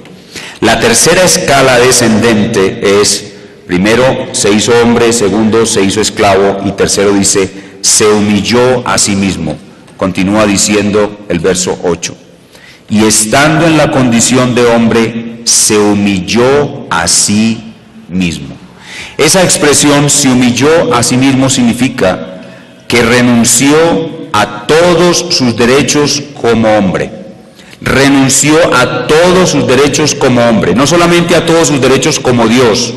La tercera escala descendente es, primero, se hizo hombre, segundo, se hizo esclavo, y tercero dice, se humilló a sí mismo. Continúa diciendo el verso 8. Y estando en la condición de hombre, se humilló a sí mismo. Esa expresión, se humilló a sí mismo, significa que renunció a todos sus derechos como hombre. Renunció a todos sus derechos como hombre, no solamente a todos sus derechos como Dios,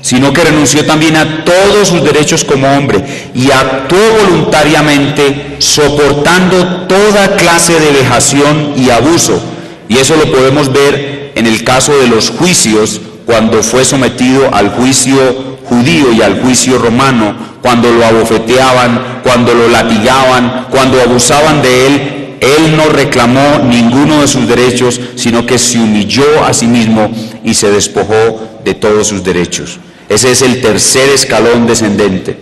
sino que renunció también a todos sus derechos como hombre y actuó voluntariamente, soportando toda clase de vejación y abuso. Y eso lo podemos ver en el caso de los juicios, cuando fue sometido al juicio judío y al juicio romano, cuando lo abofeteaban, cuando lo latigaban, cuando abusaban de él no reclamó ninguno de sus derechos, sino que se humilló a sí mismo y se despojó de todos sus derechos. Ese es el tercer escalón descendente.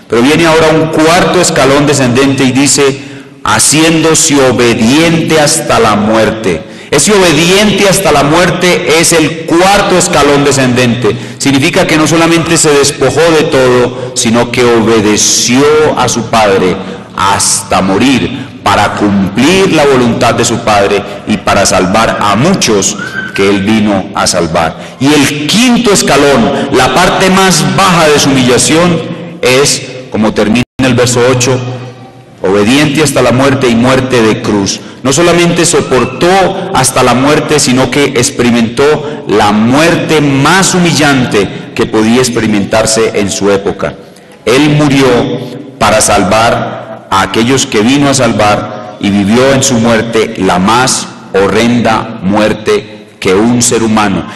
Pero viene ahora un cuarto escalón descendente y dice, haciéndose obediente hasta la muerte. Ese obediente hasta la muerte es el cuarto escalón descendente. Significa que no solamente se despojó de todo, sino que obedeció a su Padre hasta morir, para cumplir la voluntad de su Padre y para salvar a muchos que Él vino a salvar. Y el quinto escalón, la parte más baja de su humillación, es, como termina el verso 8, obediente hasta la muerte y muerte de cruz. No solamente soportó hasta la muerte, sino que experimentó la muerte más humillante que podía experimentarse en su época. Él murió para salvar a aquellos que vino a salvar y vivió en su muerte la más horrenda muerte que un ser humano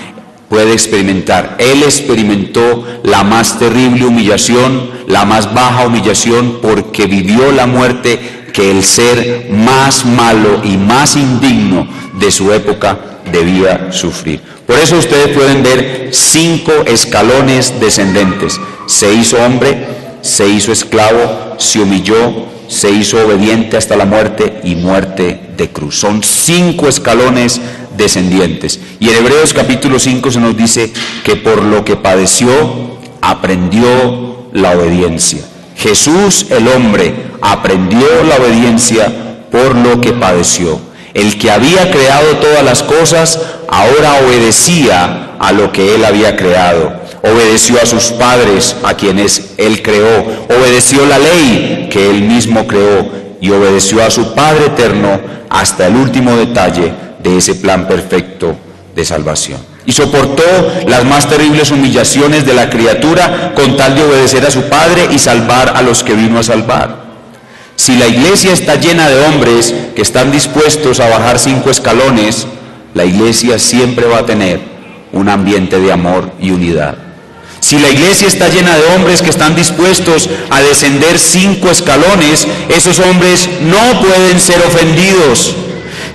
puede experimentar. Él experimentó la más terrible humillación, la más baja humillación, porque vivió la muerte que el ser más malo y más indigno de su época debía sufrir. Por eso ustedes pueden ver 5 escalones descendentes. Se hizo hombre, se hizo esclavo, se humilló, se hizo obediente hasta la muerte y muerte de cruz. Son 5 escalones descendientes. Y en Hebreos capítulo 5 se nos dice que por lo que padeció, aprendió la obediencia. Jesús, el hombre, aprendió la obediencia por lo que padeció. El que había creado todas las cosas, ahora obedecía a lo que él había creado. Obedeció a sus padres, a quienes él creó. Obedeció la ley que él mismo creó. Y obedeció a su Padre eterno hasta el último detalle de ese plan perfecto de salvación. Y soportó las más terribles humillaciones de la criatura con tal de obedecer a su Padre y salvar a los que vino a salvar. Si la iglesia está llena de hombres que están dispuestos a bajar 5 escalones, la iglesia siempre va a tener un ambiente de amor y unidad. Si la iglesia está llena de hombres que están dispuestos a descender 5 escalones, esos hombres no pueden ser ofendidos.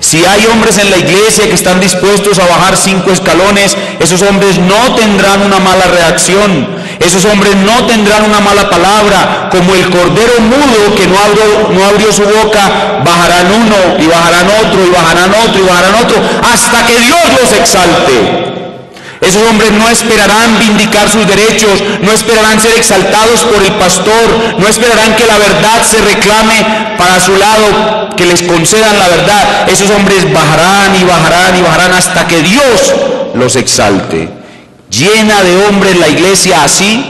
Si hay hombres en la iglesia que están dispuestos a bajar 5 escalones, esos hombres no tendrán una mala reacción. Esos hombres no tendrán una mala palabra. Como el cordero mudo que no abrió su boca, bajarán uno y bajarán otro y bajarán otro y bajarán otro, hasta que Dios los exalte. Esos hombres no esperarán vindicar sus derechos, no esperarán ser exaltados por el pastor, no esperarán que la verdad se reclame para su lado, que les concedan la verdad. Esos hombres bajarán y bajarán y bajarán hasta que Dios los exalte. Llena de hombres la iglesia así,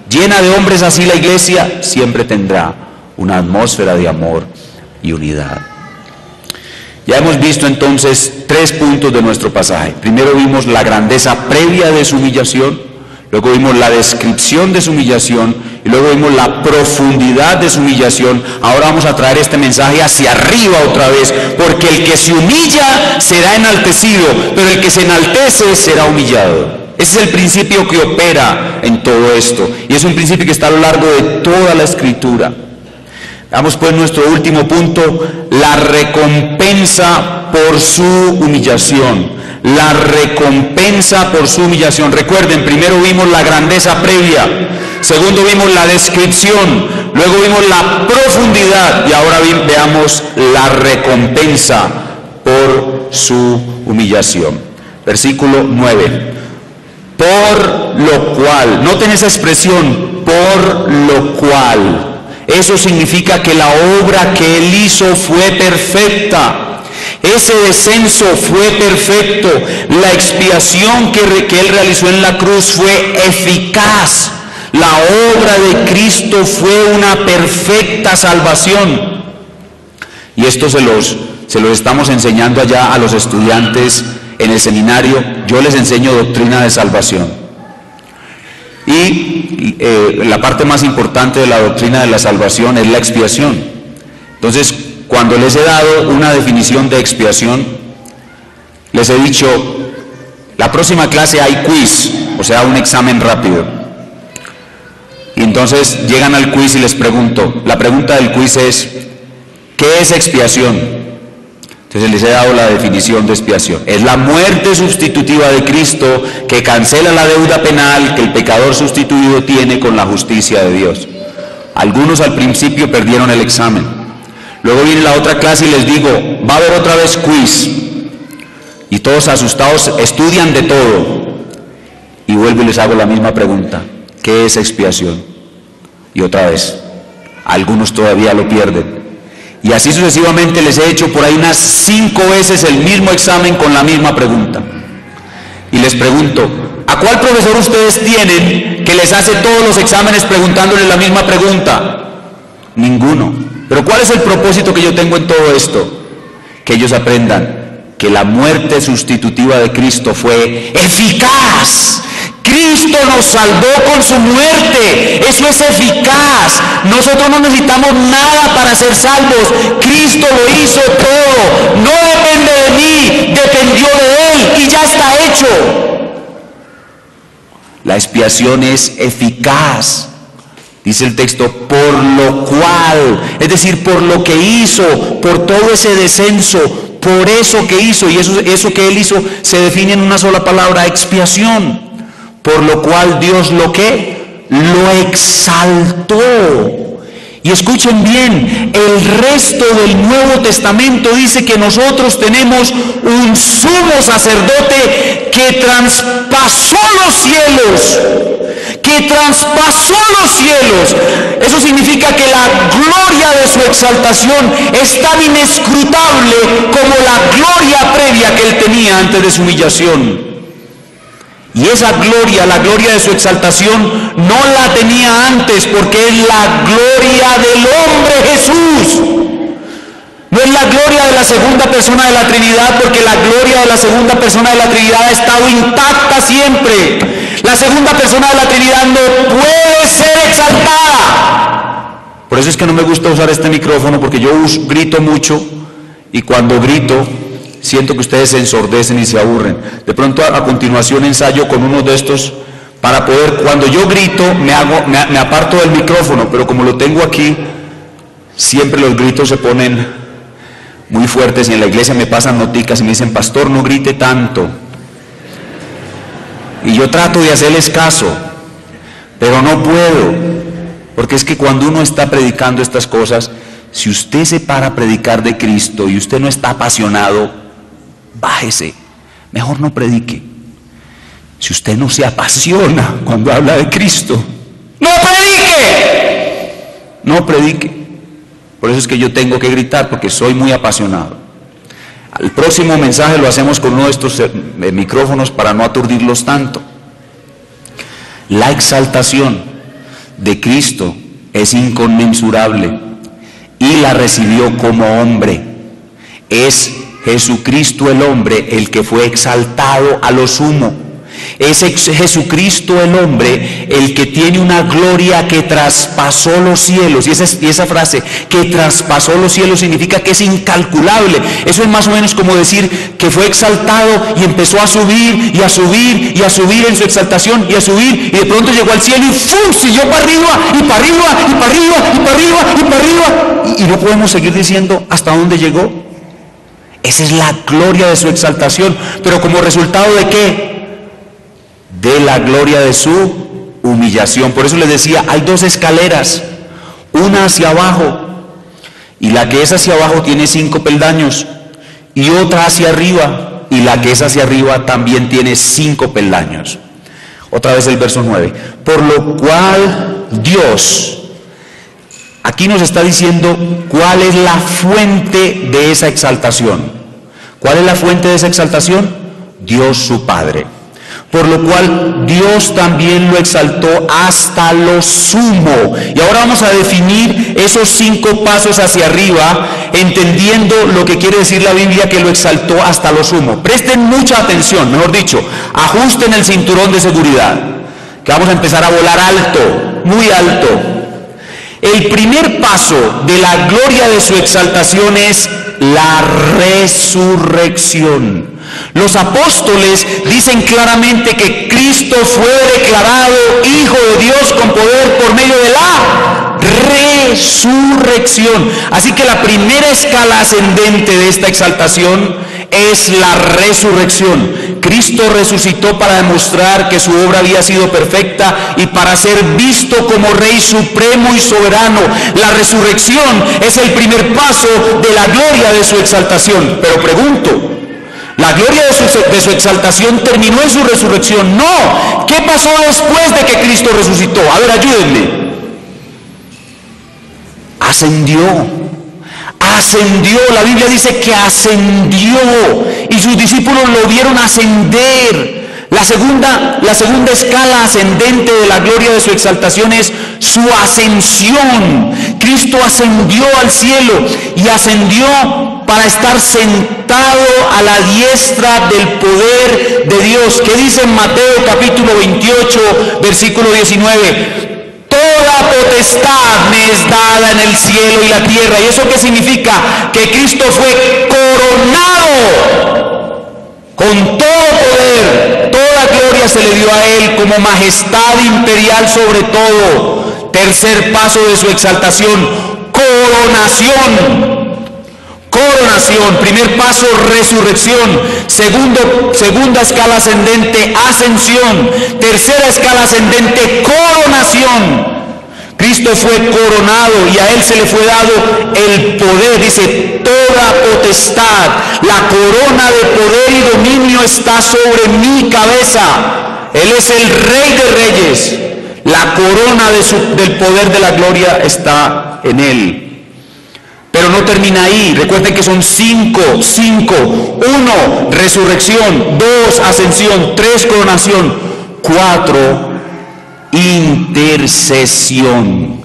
llena de hombres así la iglesia, siempre tendrá una atmósfera de amor y unidad. Ya hemos visto entonces 3 puntos de nuestro pasaje. Primero vimos la grandeza previa de su humillación, luego vimos la descripción de su humillación y luego vimos la profundidad de su humillación. Ahora vamos a traer este mensaje hacia arriba otra vez, porque el que se humilla será enaltecido, pero el que se enaltece será humillado. Ese es el principio que opera en todo esto y es un principio que está a lo largo de toda la Escritura. Veamos pues nuestro último punto, la recompensa por su humillación. La recompensa por su humillación. Recuerden, primero vimos la grandeza previa, segundo vimos la descripción, luego vimos la profundidad y ahora veamos la recompensa por su humillación. Versículo 9. Por lo cual, noten esa expresión, por lo cual. Eso significa que la obra que Él hizo fue perfecta. Ese descenso fue perfecto. La expiación que Él realizó en la cruz fue eficaz. La obra de Cristo fue una perfecta salvación. Y esto se los estamos enseñando allá a los estudiantes en el seminario. Yo les enseño doctrina de salvación. Y la parte más importante de la doctrina de la salvación es la expiación. Entonces, cuando les he dado una definición de expiación, les he dicho, la próxima clase hay quiz, o sea, un examen rápido. entonces llegan al quiz y les pregunto, la pregunta del quiz es, ¿qué es expiación? Entonces les he dado la definición de expiación. Es la muerte sustitutiva de Cristo que cancela la deuda penal que el pecador sustituido tiene con la justicia de Dios. Algunos al principio perdieron el examen. Luego viene la otra clase y les digo, va a haber otra vez quiz. Y todos asustados estudian de todo. Y vuelvo y les hago la misma pregunta. ¿Qué es expiación? Y otra vez, algunos todavía lo pierden. Y así sucesivamente les he hecho por ahí unas 5 veces el mismo examen con la misma pregunta. Y les pregunto, ¿a cuál profesor ustedes tienen que les hace todos los exámenes preguntándoles la misma pregunta? Ninguno. Pero ¿cuál es el propósito que yo tengo en todo esto? Que ellos aprendan que la muerte sustitutiva de Cristo fue eficaz. Cristo nos salvó con su muerte, eso es eficaz. Nosotros no necesitamos nada para ser salvos, Cristo lo hizo todo, no depende de mí, dependió de Él y ya está hecho. La expiación es eficaz, dice el texto, por lo cual, es decir, por lo que hizo, por todo ese descenso, por eso que hizo, y eso que Él hizo se define en una sola palabra, expiación. Por lo cual Dios lo exaltó. Y escuchen bien, el resto del Nuevo Testamento dice que nosotros tenemos un sumo sacerdote que traspasó los cielos. Que traspasó los cielos. Eso significa que la gloria de su exaltación es tan inescrutable como la gloria previa que Él tenía antes de su humillación. Y esa gloria, la gloria de su exaltación, no la tenía antes porque es la gloria del hombre Jesús. No es la gloria de la segunda persona de la Trinidad porque la gloria de la segunda persona de la Trinidad ha estado intacta siempre. La segunda persona de la Trinidad no puede ser exaltada. Por eso es que no me gusta usar este micrófono porque yo grito mucho y cuando grito siento que ustedes se ensordecen y se aburren. De pronto a continuación ensayo con uno de estos para poder, cuando yo grito me aparto del micrófono, pero como lo tengo aquí, siempre los gritos se ponen muy fuertes y en la iglesia me pasan noticas y me dicen, pastor, no grite tanto. Y yo trato de hacerles caso, pero no puedo, porque es que cuando uno está predicando estas cosas, si usted se para a predicar de Cristo y usted no está apasionado, bájese, mejor no predique. Si usted no se apasiona cuando habla de Cristo, ¡no predique! No predique. Por eso es que yo tengo que gritar, porque soy muy apasionado. El próximo mensaje lo hacemos con uno de estos micrófonos para no aturdirlos tanto. La exaltación de Cristo es inconmensurable y la recibió como hombre. Es Jesucristo el hombre el que fue exaltado a lo sumo. Es Jesucristo el hombre el que tiene una gloria que traspasó los cielos. Y esa frase, que traspasó los cielos, significa que es incalculable. Eso es más o menos como decir que fue exaltado y empezó a subir y a subir y a subir en su exaltación y a subir, y de pronto llegó al cielo y ¡fum! Siguió para arriba y para arriba y para arriba y para arriba y para arriba. Y no podemos seguir diciendo hasta dónde llegó. Esa es la gloria de su exaltación. Pero como resultado ¿de qué? De la gloria de su humillación. Por eso les decía, hay 2 escaleras, una hacia abajo, y la que es hacia abajo tiene 5 peldaños, y otra hacia arriba, y la que es hacia arriba también tiene 5 peldaños. Otra vez el verso 9. Por lo cual Dios, aquí nos está diciendo cuál es la fuente de esa exaltación. ¿Cuál es la fuente de esa exaltación? Dios su Padre. Por lo cual Dios también lo exaltó hasta lo sumo. Y ahora vamos a definir esos 5 pasos hacia arriba, entendiendo lo que quiere decir la Biblia que lo exaltó hasta lo sumo. Presten mucha atención, mejor dicho, ajusten el cinturón de seguridad, que vamos a empezar a volar alto, muy alto. El primer paso de la gloria de su exaltación es la resurrección. Los apóstoles dicen claramente que Cristo fue declarado Hijo de Dios con poder por medio de resurrección. Así que la primera escala ascendente de esta exaltación es la resurrección. Cristo resucitó para demostrar que su obra había sido perfecta y para ser visto como Rey supremo y soberano. La resurrección es el primer paso de la gloria de su exaltación. Pero pregunto, ¿la gloria de su exaltación terminó en su resurrección? No. ¿Qué pasó después de que Cristo resucitó? A ver, ayúdenme. Ascendió. La Biblia dice que ascendió y sus discípulos lo vieron ascender. La segunda escala ascendente de la gloria de su exaltación es su ascensión. Cristo ascendió al cielo y ascendió para estar sentado a la diestra del poder de Dios. ¿Qué dice en Mateo capítulo 28, versículo 19? Toda potestad me es dada en el cielo y la tierra. ¿Y eso qué significa? Que Cristo fue coronado con todo poder. Toda gloria se le dio a Él como majestad imperial sobre todo. Tercer paso de su exaltación, coronación. Primer paso, resurrección. Segunda escala ascendente, ascensión. Tercera escala ascendente, coronación. Cristo fue coronado y a Él se le fue dado el poder. Dice, toda potestad, la corona de poder y dominio está sobre mi cabeza. Él es el Rey de Reyes. La corona del poder de la gloria está en Él. Pero no termina ahí. Recuerden que son cinco. 1, resurrección. 2, ascensión. 3, coronación. 4, intercesión.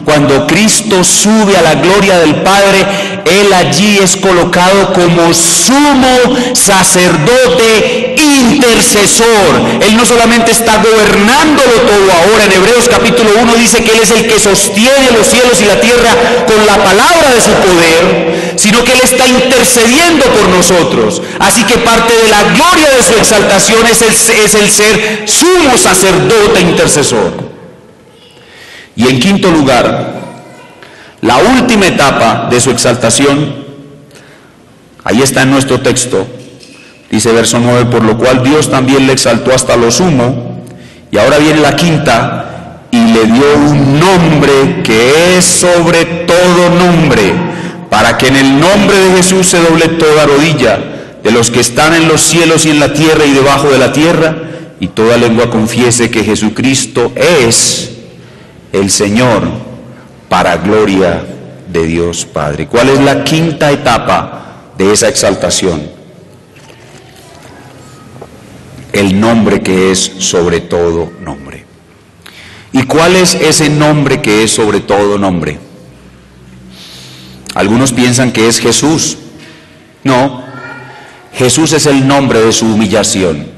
Cuando Cristo sube a la gloria del Padre, Él allí es colocado como sumo sacerdote intercesor. Él no solamente está gobernándolo todo ahora. En Hebreos capítulo 1 dice que Él es el que sostiene los cielos y la tierra con la palabra de su poder, sino que Él está intercediendo por nosotros. Así que parte de la gloria de su exaltación es el ser sumo sacerdote intercesor. Y en quinto lugar, la última etapa de su exaltación, ahí está en nuestro texto, dice verso 9, por lo cual Dios también le exaltó hasta lo sumo, y ahora viene la quinta, y le dio un nombre que es sobre todo nombre, para que en el nombre de Jesús se doble toda rodilla, de los que están en los cielos y en la tierra y debajo de la tierra, y toda lengua confiese que Jesucristo es el Señor, para gloria de Dios Padre. ¿Cuál es la quinta etapa de esa exaltación? El nombre que es sobre todo nombre. ¿Y cuál es ese nombre que es sobre todo nombre? Algunos piensan que es Jesús. No, Jesús es el nombre de su humillación.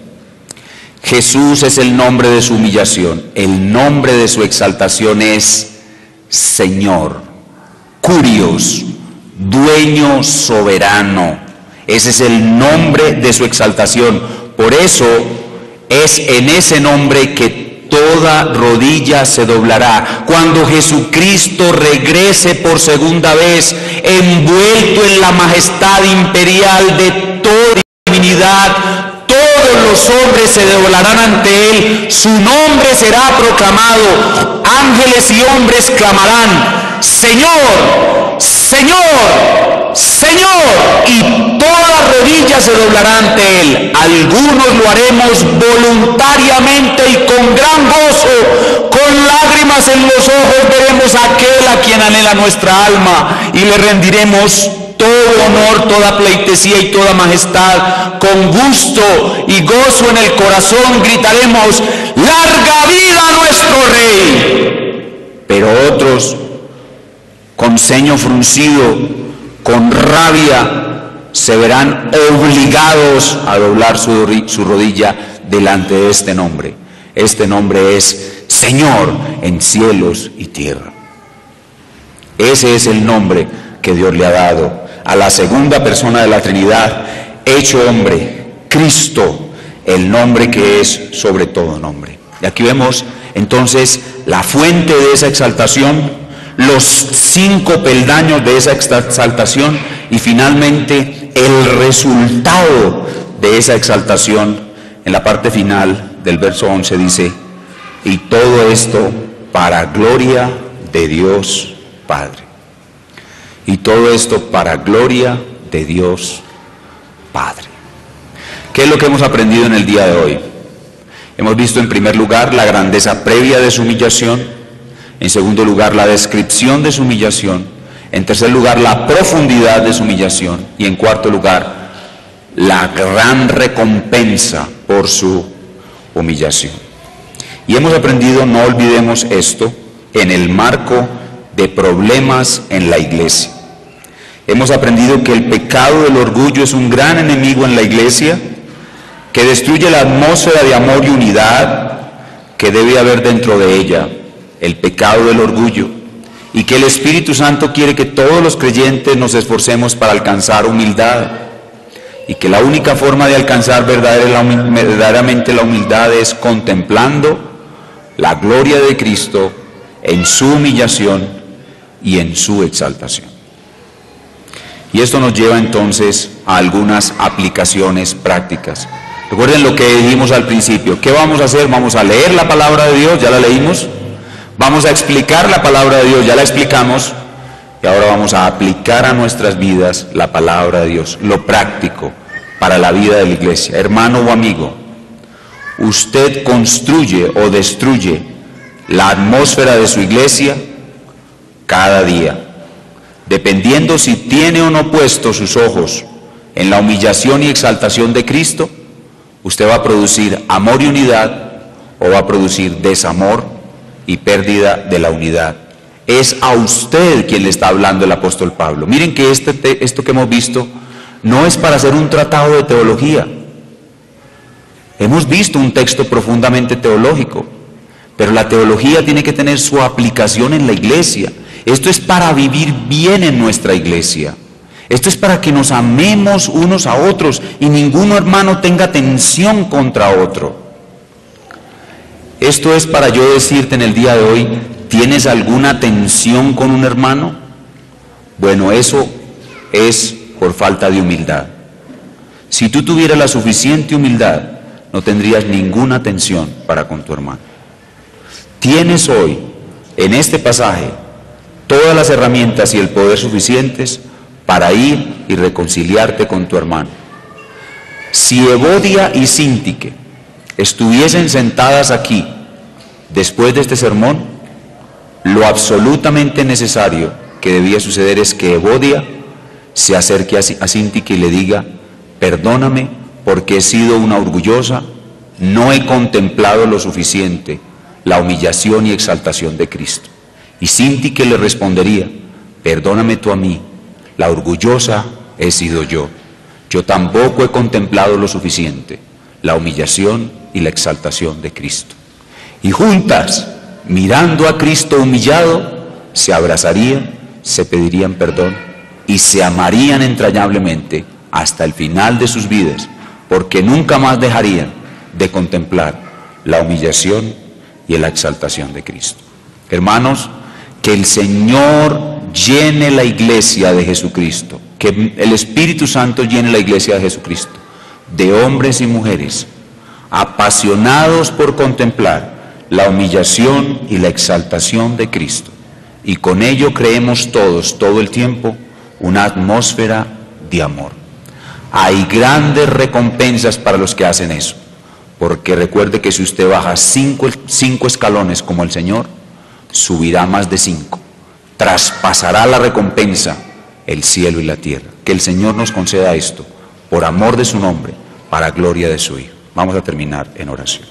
Jesús es el nombre de su humillación. El nombre de su exaltación es Señor, Curios, dueño soberano. Ese es el nombre de su exaltación. Por eso es en ese nombre que toda rodilla se doblará. Cuando Jesucristo regrese por segunda vez, envuelto en la majestad imperial de toda divinidad, todos los hombres se doblarán ante Él, su nombre será proclamado, ángeles y hombres clamarán, Señor, Señor, Señor, y toda rodilla se doblará ante Él. Algunos lo haremos voluntariamente y con gran gozo, con lágrimas en los ojos veremos a aquel a quien anhela nuestra alma y le rendiremos todo honor, toda pleitesía y toda majestad. Con gusto y gozo en el corazón gritaremos, larga vida a nuestro Rey. Pero otros, con ceño fruncido, con rabia, se verán obligados a doblar su rodilla delante de este nombre. Este nombre es Señor en cielos y tierra. Ese es el nombre que Dios le ha dado a la segunda persona de la Trinidad, hecho hombre, Cristo, el nombre que es sobre todo nombre. Y aquí vemos entonces la fuente de esa exaltación, los 5 peldaños de esa exaltación y finalmente el resultado de esa exaltación. En la parte final del verso 11 dice: y todo esto para gloria de Dios Padre. Y todo esto para gloria de Dios Padre. ¿Qué es lo que hemos aprendido en el día de hoy? Hemos visto en primer lugar la grandeza previa de su humillación, en segundo lugar la descripción de su humillación, en tercer lugar la profundidad de su humillación y en cuarto lugar la gran recompensa por su humillación. Y hemos aprendido, no olvidemos esto, en el marco de problemas en la iglesia. Hemos aprendido que el pecado del orgullo es un gran enemigo en la iglesia, que destruye la atmósfera de amor y unidad que debe haber dentro de ella, el pecado del orgullo, y que el Espíritu Santo quiere que todos los creyentes nos esforcemos para alcanzar humildad, y que la única forma de alcanzar verdaderamente la humildad es contemplando la gloria de Cristo en su humillación y en su exaltación. Y esto nos lleva entonces a algunas aplicaciones prácticas. Recuerden lo que dijimos al principio. ¿Qué vamos a hacer? Vamos a leer la palabra de Dios, ya la leímos. Vamos a explicar la palabra de Dios, ya la explicamos. Y ahora vamos a aplicar a nuestras vidas la palabra de Dios, lo práctico para la vida de la iglesia. Hermano o amigo, usted construye o destruye la atmósfera de su iglesia cada día, dependiendo si tiene o no puesto sus ojos en la humillación y exaltación de Cristo. Usted va a producir amor y unidad o va a producir desamor y pérdida de la unidad. Es a usted quien le está hablando el apóstol Pablo. Miren que esto que hemos visto no es para hacer un tratado de teología. Hemos visto un texto profundamente teológico, pero la teología tiene que tener su aplicación en la iglesia. Esto es para vivir bien en nuestra iglesia. Esto es para que nos amemos unos a otros y ningún hermano tenga tensión contra otro. Esto es para yo decirte en el día de hoy: ¿tienes alguna tensión con un hermano? Bueno, eso es por falta de humildad. Si tú tuvieras la suficiente humildad, no tendrías ninguna tensión para con tu hermano. Tienes hoy, en este pasaje, todas las herramientas y el poder suficientes para ir y reconciliarte con tu hermano. Si Evodia y Síntique estuviesen sentadas aquí después de este sermón, lo absolutamente necesario que debía suceder es que Evodia se acerque a Síntique y le diga: perdóname porque he sido una orgullosa, no he contemplado lo suficiente la humillación y exaltación de Cristo. Y Síntique le respondería: perdóname tú a mí, la orgullosa he sido yo. Yo tampoco he contemplado lo suficiente la humillación y la exaltación de Cristo. Y juntas, mirando a Cristo humillado, se abrazarían, se pedirían perdón y se amarían entrañablemente hasta el final de sus vidas, porque nunca más dejarían de contemplar la humillación y la exaltación de Cristo. Hermanos, que el Señor llene la iglesia de Jesucristo, que el Espíritu Santo llene la iglesia de Jesucristo, de hombres y mujeres apasionados por contemplar la humillación y la exaltación de Cristo, y con ello creemos todos, todo el tiempo, una atmósfera de amor. Hay grandes recompensas para los que hacen eso, porque recuerde que si usted baja cinco escalones como el Señor, subirá más de 5, traspasará la recompensa, el cielo y la tierra. Que el Señor nos conceda esto, por amor de su nombre, para gloria de su Hijo. Vamos a terminar en oración.